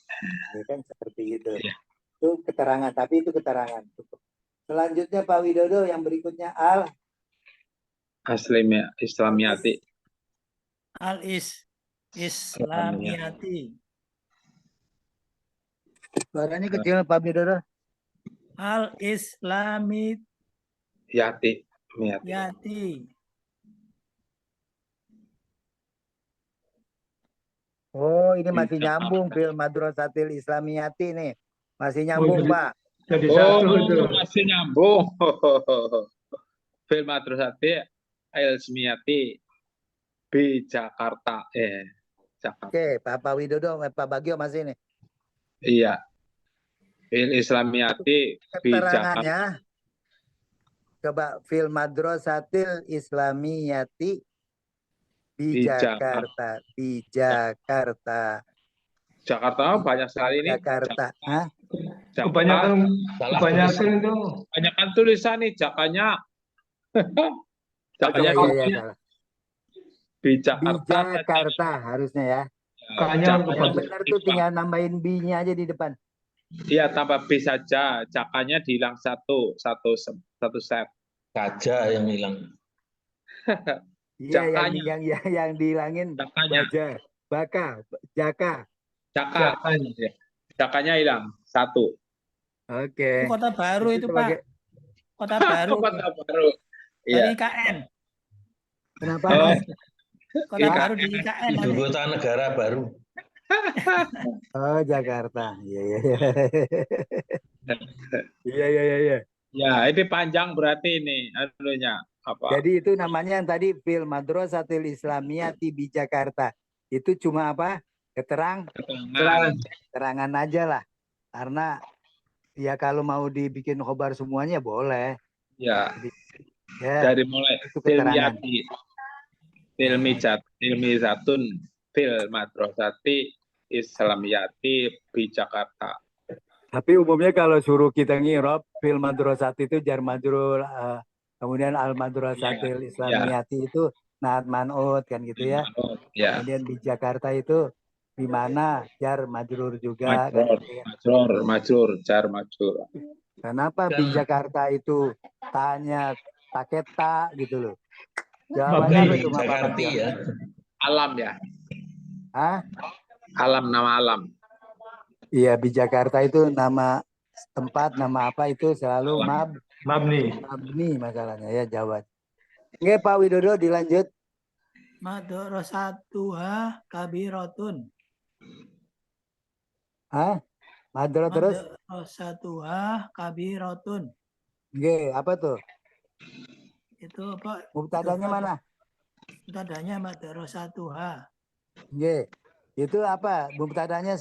Ya kan seperti itu. Ya. Itu keterangan, tapi itu keterangan. Selanjutnya Pak Widodo yang berikutnya Islamiyati. Islamiyati. Suaranya kecil Pak Widodo. Yati. Oh, ini masih nyambung fil madrasatil islamiyati nih. Masih nyambung, Pak. Jadi satu itu. Masih nyambung. Fil madrasati islamiyati di Jakarta. Jakarta. Oke, Pak Widodo, Pak Bagio masih nih. Iya. Fil islamiyati di Jakarta. Keterangannya coba fil madrasatil islamiyati di Jakarta. Di Jakarta. Jakarta banyak sekali ini. Jakarta. Hah? Kebanyakan itu. Kebanyakan tulisan nih Jakanya. Jakanya salah. Di Jakarta. Di Jakarta harusnya ya. Kayaknya Yang benar tuh tinggal nambahin B-nya aja di depan. Iya, tambah B saja. Jakanya dihilang satu set. Kaja yang hilang. Iya, Jakanya. yang dihilangin Jakanya. Baja, Jaka. Jakanya hilang satu. Oke. Kota baru itu Pak. Kota baru. Kota baru. Dari Iya. IKN. Kenapa? Kota baru di IKN. Ibu kota negara baru. Oh, Jakarta. Iya. Ya, ini panjang berarti ini anunya apa? Jadi itu namanya yang tadi fil madrasatil islamiyati di Jakarta. Itu cuma apa? Keterangan aja lah. Karena ya kalau mau dibikin khobar semuanya boleh. Ya. Ya. Dari mulai Itu keterangan. Ilmizatun fil madrasati islamiyati di Jakarta. Tapi umumnya kalau suruh kita ngirob fil madrasati itu jar majrur, kemudian al madrasatil islamiyati itu naat man'ut kan gitu ya. Ya. Kemudian di Jakarta itu di mana jar majrur juga kan gitu ya. Majrur, jar majrur. Kenapa di Jakarta itu tanya pakai tak gitu loh. Jawabannya apa itu Jakarta ya. Alam ya. Hah? Alam, nama alam. Iya, di Jakarta itu nama tempat, nama apa itu selalu mabni masalahnya ya jawab. Oke, Pak Widodo dilanjut. Madrasatuha kabiratun. Hah? Madro terus? Madrasatuha kabiratun. Oke, apa tuh? Itu apa? Mubtadanya mana? Mubtadanya madrasatuha. Oke. Itu apa? Mubtadanya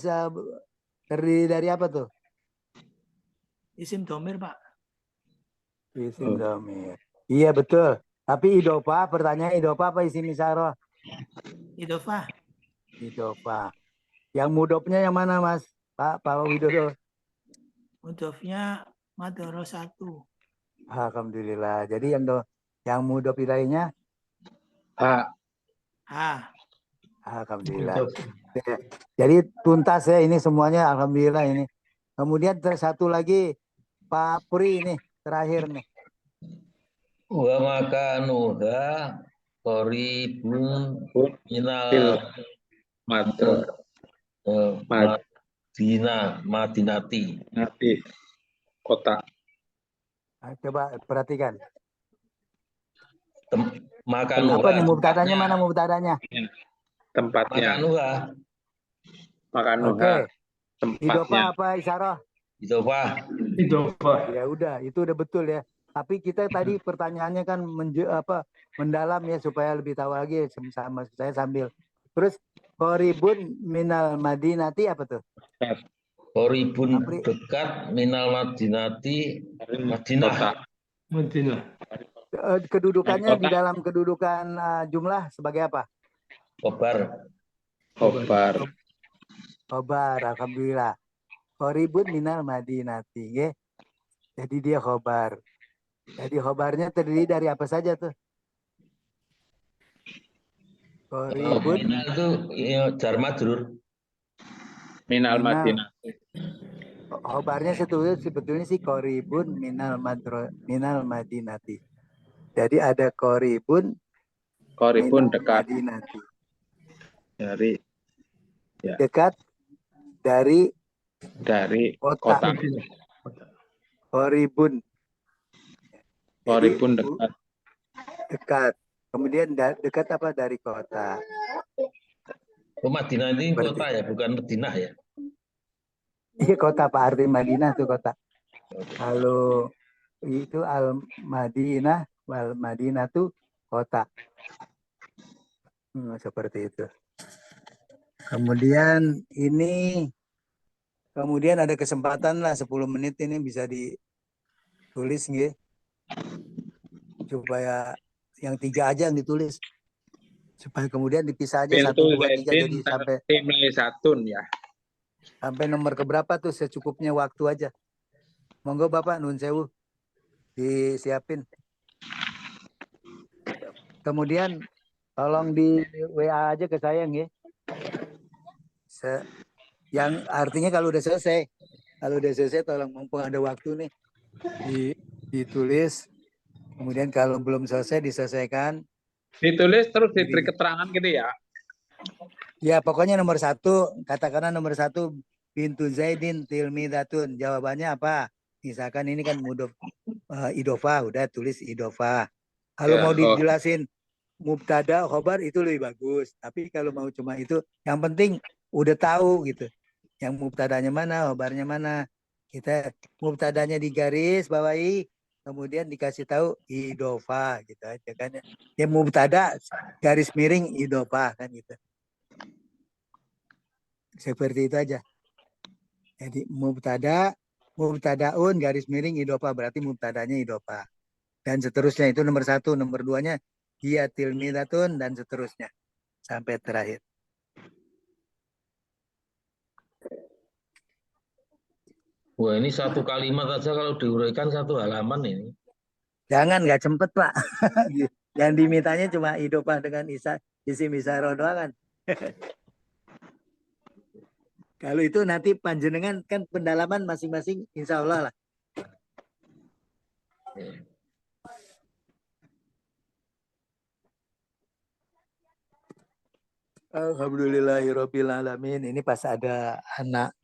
terdiri dari apa tuh? Isim domir, Pak. Isim domir. Iya betul. Tapi idofah, pertanyaan idofah apa isim isyarah? Idofah. Idofah. Yang mudofnya yang mana, Mas? Pak Widodo. Mudofnya madrasatu. Alhamdulillah. Jadi yang mudof ilainya? Alhamdulillah. Jadi tuntas ya ini semuanya, alhamdulillah ini. Kemudian satu lagi Pak Puri ini terakhir nih. Wa makanuha qaribun minal Madinati. Kota. Nah, coba perhatikan. Makanuha. Apa nih mubtadanya, mana mubtadanya? Tempatnya. Makanuha. Makanuha. Oke. Tempatnya. Idofa apa isyarah? Idofah. Idofah. Ya udah, itu udah betul ya. Tapi kita tadi pertanyaannya kan mendalam ya supaya lebih tahu lagi sama saya sambil. Terus Qoribun minal Madinati apa tuh? Qoribun Apri. dekat minal Madinati Madinah. Kota. Madinah. Kedudukannya di Kota. dalam kedudukan jumlah sebagai apa? Kobar. Khobar. Khobar, alhamdulillah. Qoribun minal Madinati, ya. Jadi dia khobar. Jadi khobarnya terdiri dari apa saja tuh? Qoribun Minal itu ya, jar majrur. Minal minal. Madinah. Khobarnya sebetulnya sih Qoribun minal Madinati. Jadi ada Qoribun Qoribun minal dekat Madinati. dari Dekat dari kota. kota. Madinah. Qoribun. Jadi Qoribun dekat. dekat. Kemudian dekat apa dari kota? Oh, Madinah ini Berarti. kota ya, bukan Madinah ya. Iya kota Pak, arti Madinah tuh kota. Kalau itu al Madinah wal Madinah tuh kota. Seperti itu. Kemudian ada kesempatan lah 10 menit ini bisa ditulis nggih. Supaya yang 3 aja yang ditulis. Supaya kemudian dipisah aja 1, 2, 3 jadi sampai Satun ya. sampai nomor keberapa tuh secukupnya waktu aja. Monggo Bapak nun sewu disiapin. Kemudian tolong di WA aja ke saya nggih. Yang artinya kalau udah selesai tolong mumpung ada waktu nih ditulis. Kemudian kalau belum selesai diselesaikan. Ditulis terus diberi keterangan gitu ya. Ya pokoknya nomor 1, katakanlah nomor 1 bintu Zaidin tilmidatun. Jawabannya apa? Misalkan ini kan idofa, udah tulis idofa. Kalau mau dijelasin mubtada khobar itu lebih bagus. Tapi kalau mau cuma itu, yang penting udah tahu gitu. Yang mubtadanya mana, khobarnya mana. Kita mubtadanya digaris bawahi, kemudian dikasih tahu idofa gitu aja kan. Ya mubtada garis miring idofa kan gitu. Seperti itu aja. Jadi mubtadaun garis miring idofa berarti mubtadanya idofa. Dan seterusnya itu nomor 1, nomor 2-nya dia tilmidatun dan seterusnya sampai terakhir. Wah, ini satu kalimat aja kalau diuraikan 1 halaman ini. Jangan, nggak sempet Pak. Yang dimintanya cuma idofa dengan isim isyarah doang kan. Kalau itu nanti panjenengan kan pendalaman masing-masing insya Allah lah. Alhamdulillahirabbil alamin. Ini pas ada anak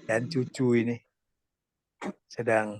dan cucu ini sedang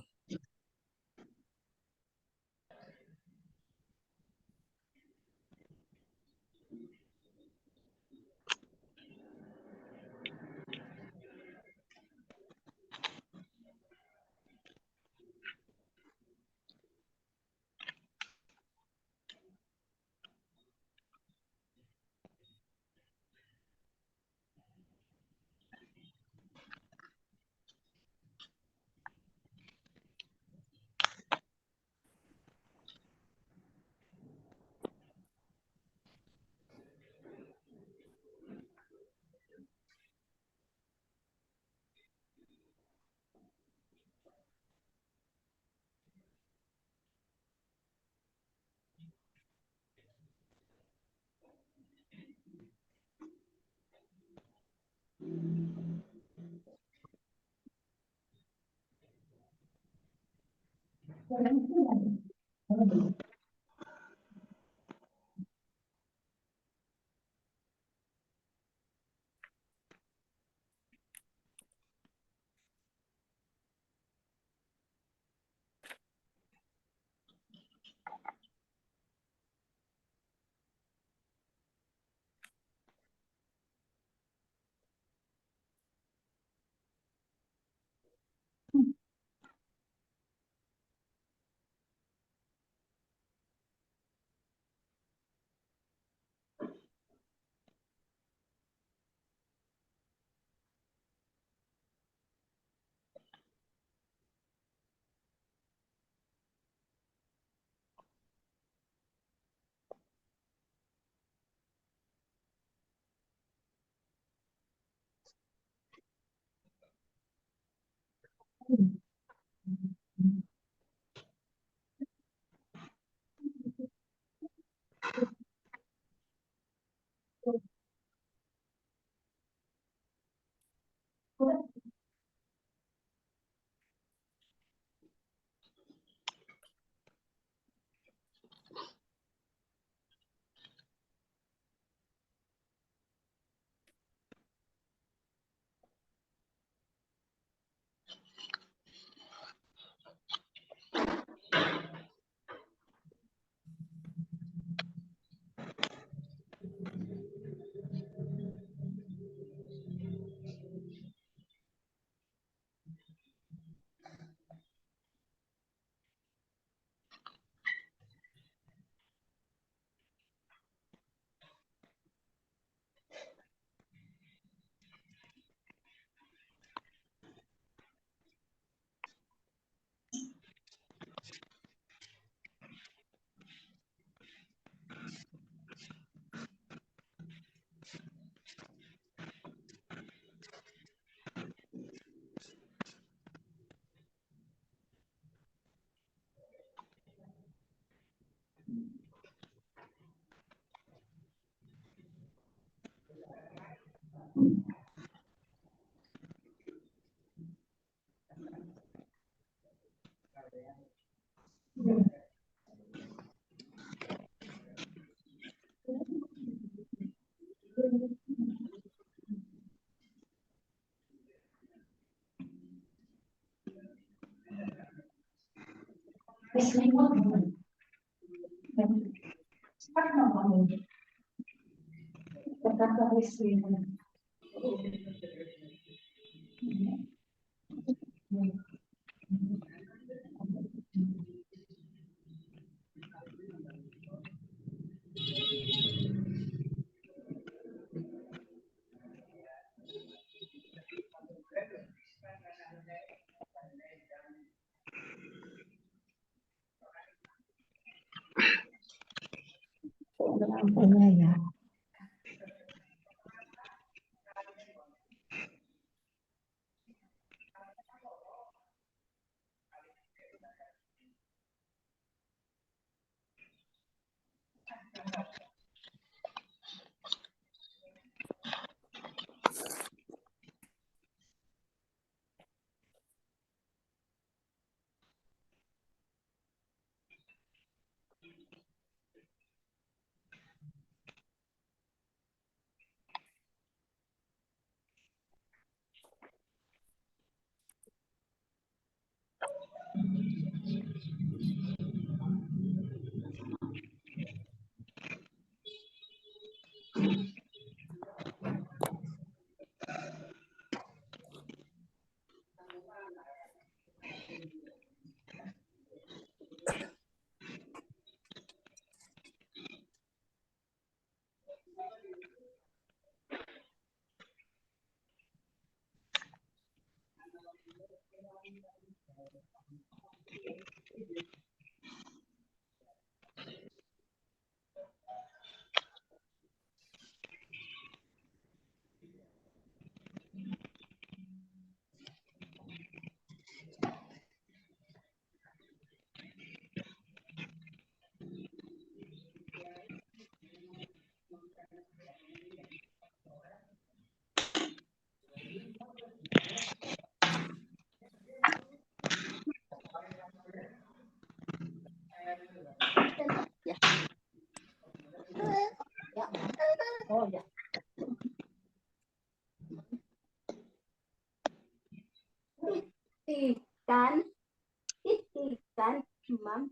Titikan Imam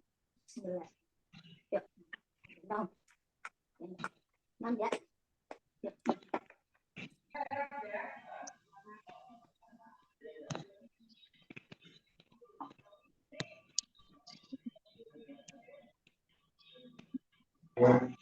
11. Yuk. 6. 6 ya. Yuk.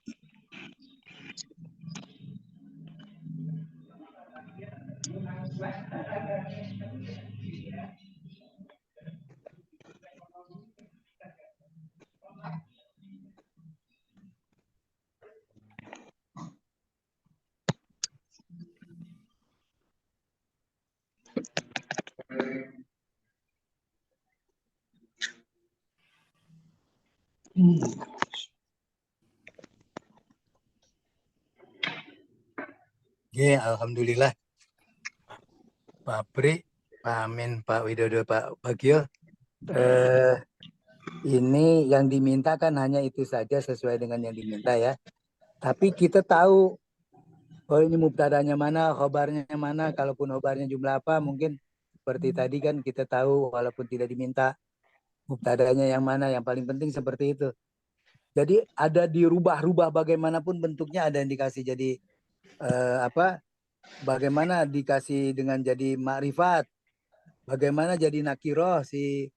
Ya, alhamdulillah. Pak Pri, Pak Amin, Pak Widodo, Pak Bagio. Ini yang diminta kan hanya itu saja sesuai dengan yang diminta ya. Tapi kita tahu, oh ini mubtadanya mana, khobarnya mana, kalaupun khobarnya jumlah apa, mungkin seperti tadi kan kita tahu walaupun tidak diminta mubtadanya yang mana, yang paling penting seperti itu. Jadi ada dirubah-rubah bagaimanapun bentuknya ada yang dikasih jadi bagaimana dikasih dengan jadi makrifat, bagaimana jadi nakiroh si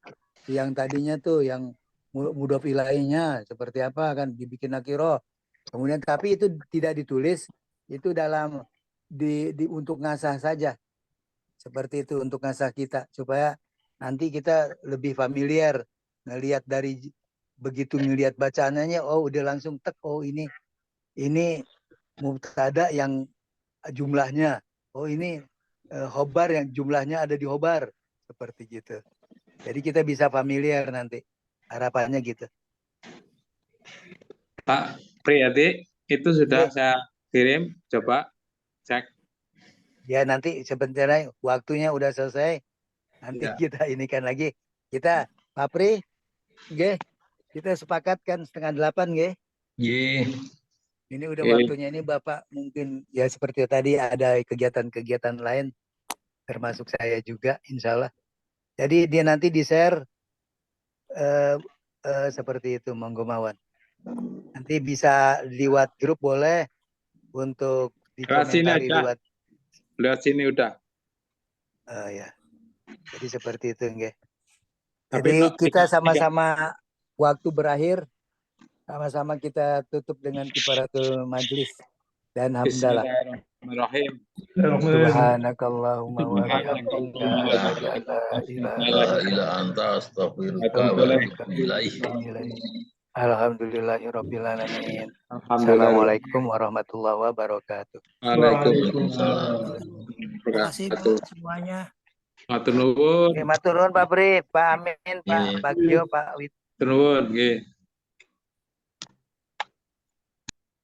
yang tadinya tuh yang mudhof ilaihinya seperti apa kan dibikin nakiroh. Kemudian tapi itu tidak ditulis, itu dalam untuk ngasah saja. Seperti itu untuk ngasah kita supaya nanti kita lebih familiar ngelihat dari begitu ngelihat bacaannya, oh udah langsung tek, oh ini mubtada yang jumlahnya, oh ini khobar yang jumlahnya ada di khobar, seperti gitu. Jadi kita bisa familiar nanti, harapannya gitu. Pak Priyadi, itu sudah saya kirim, coba cek. Ya nanti sebenarnya waktunya udah selesai, nanti kita inikan lagi. Kita Pak Pri, kita sepakatkan 7:30 Ini udah waktunya, ini Bapak mungkin ya seperti tadi ada kegiatan-kegiatan lain, termasuk saya juga insya Allah. Jadi dia nanti di-share seperti itu, monggo mawon. Nanti bisa lewat grup boleh, untuk dikomentari lewat. Lewat sini udah. Ya. Jadi seperti itu, nggih. Jadi kita sama-sama waktu berakhir, sama-sama kita tutup dengan kifaratul majlis dan hamdalah. Bismillahirrahmanirrahim. Subhanakallahumma wa bihamdika asyhadu an la ilaha illa anta astaghfiruka wa atubu ilaik. Alhamdulillahirabbil alamin. Assalamualaikum warahmatullahi wabarakatuh. Waalaikumsalam. Terima kasih Pak semuanya. Matur nuwun. Matur nuwun Pak Pri, Pak Amin, Pak Bagio, Pak Wid. Matur nuwun, nggih.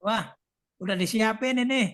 Wah, udah disiapin ini.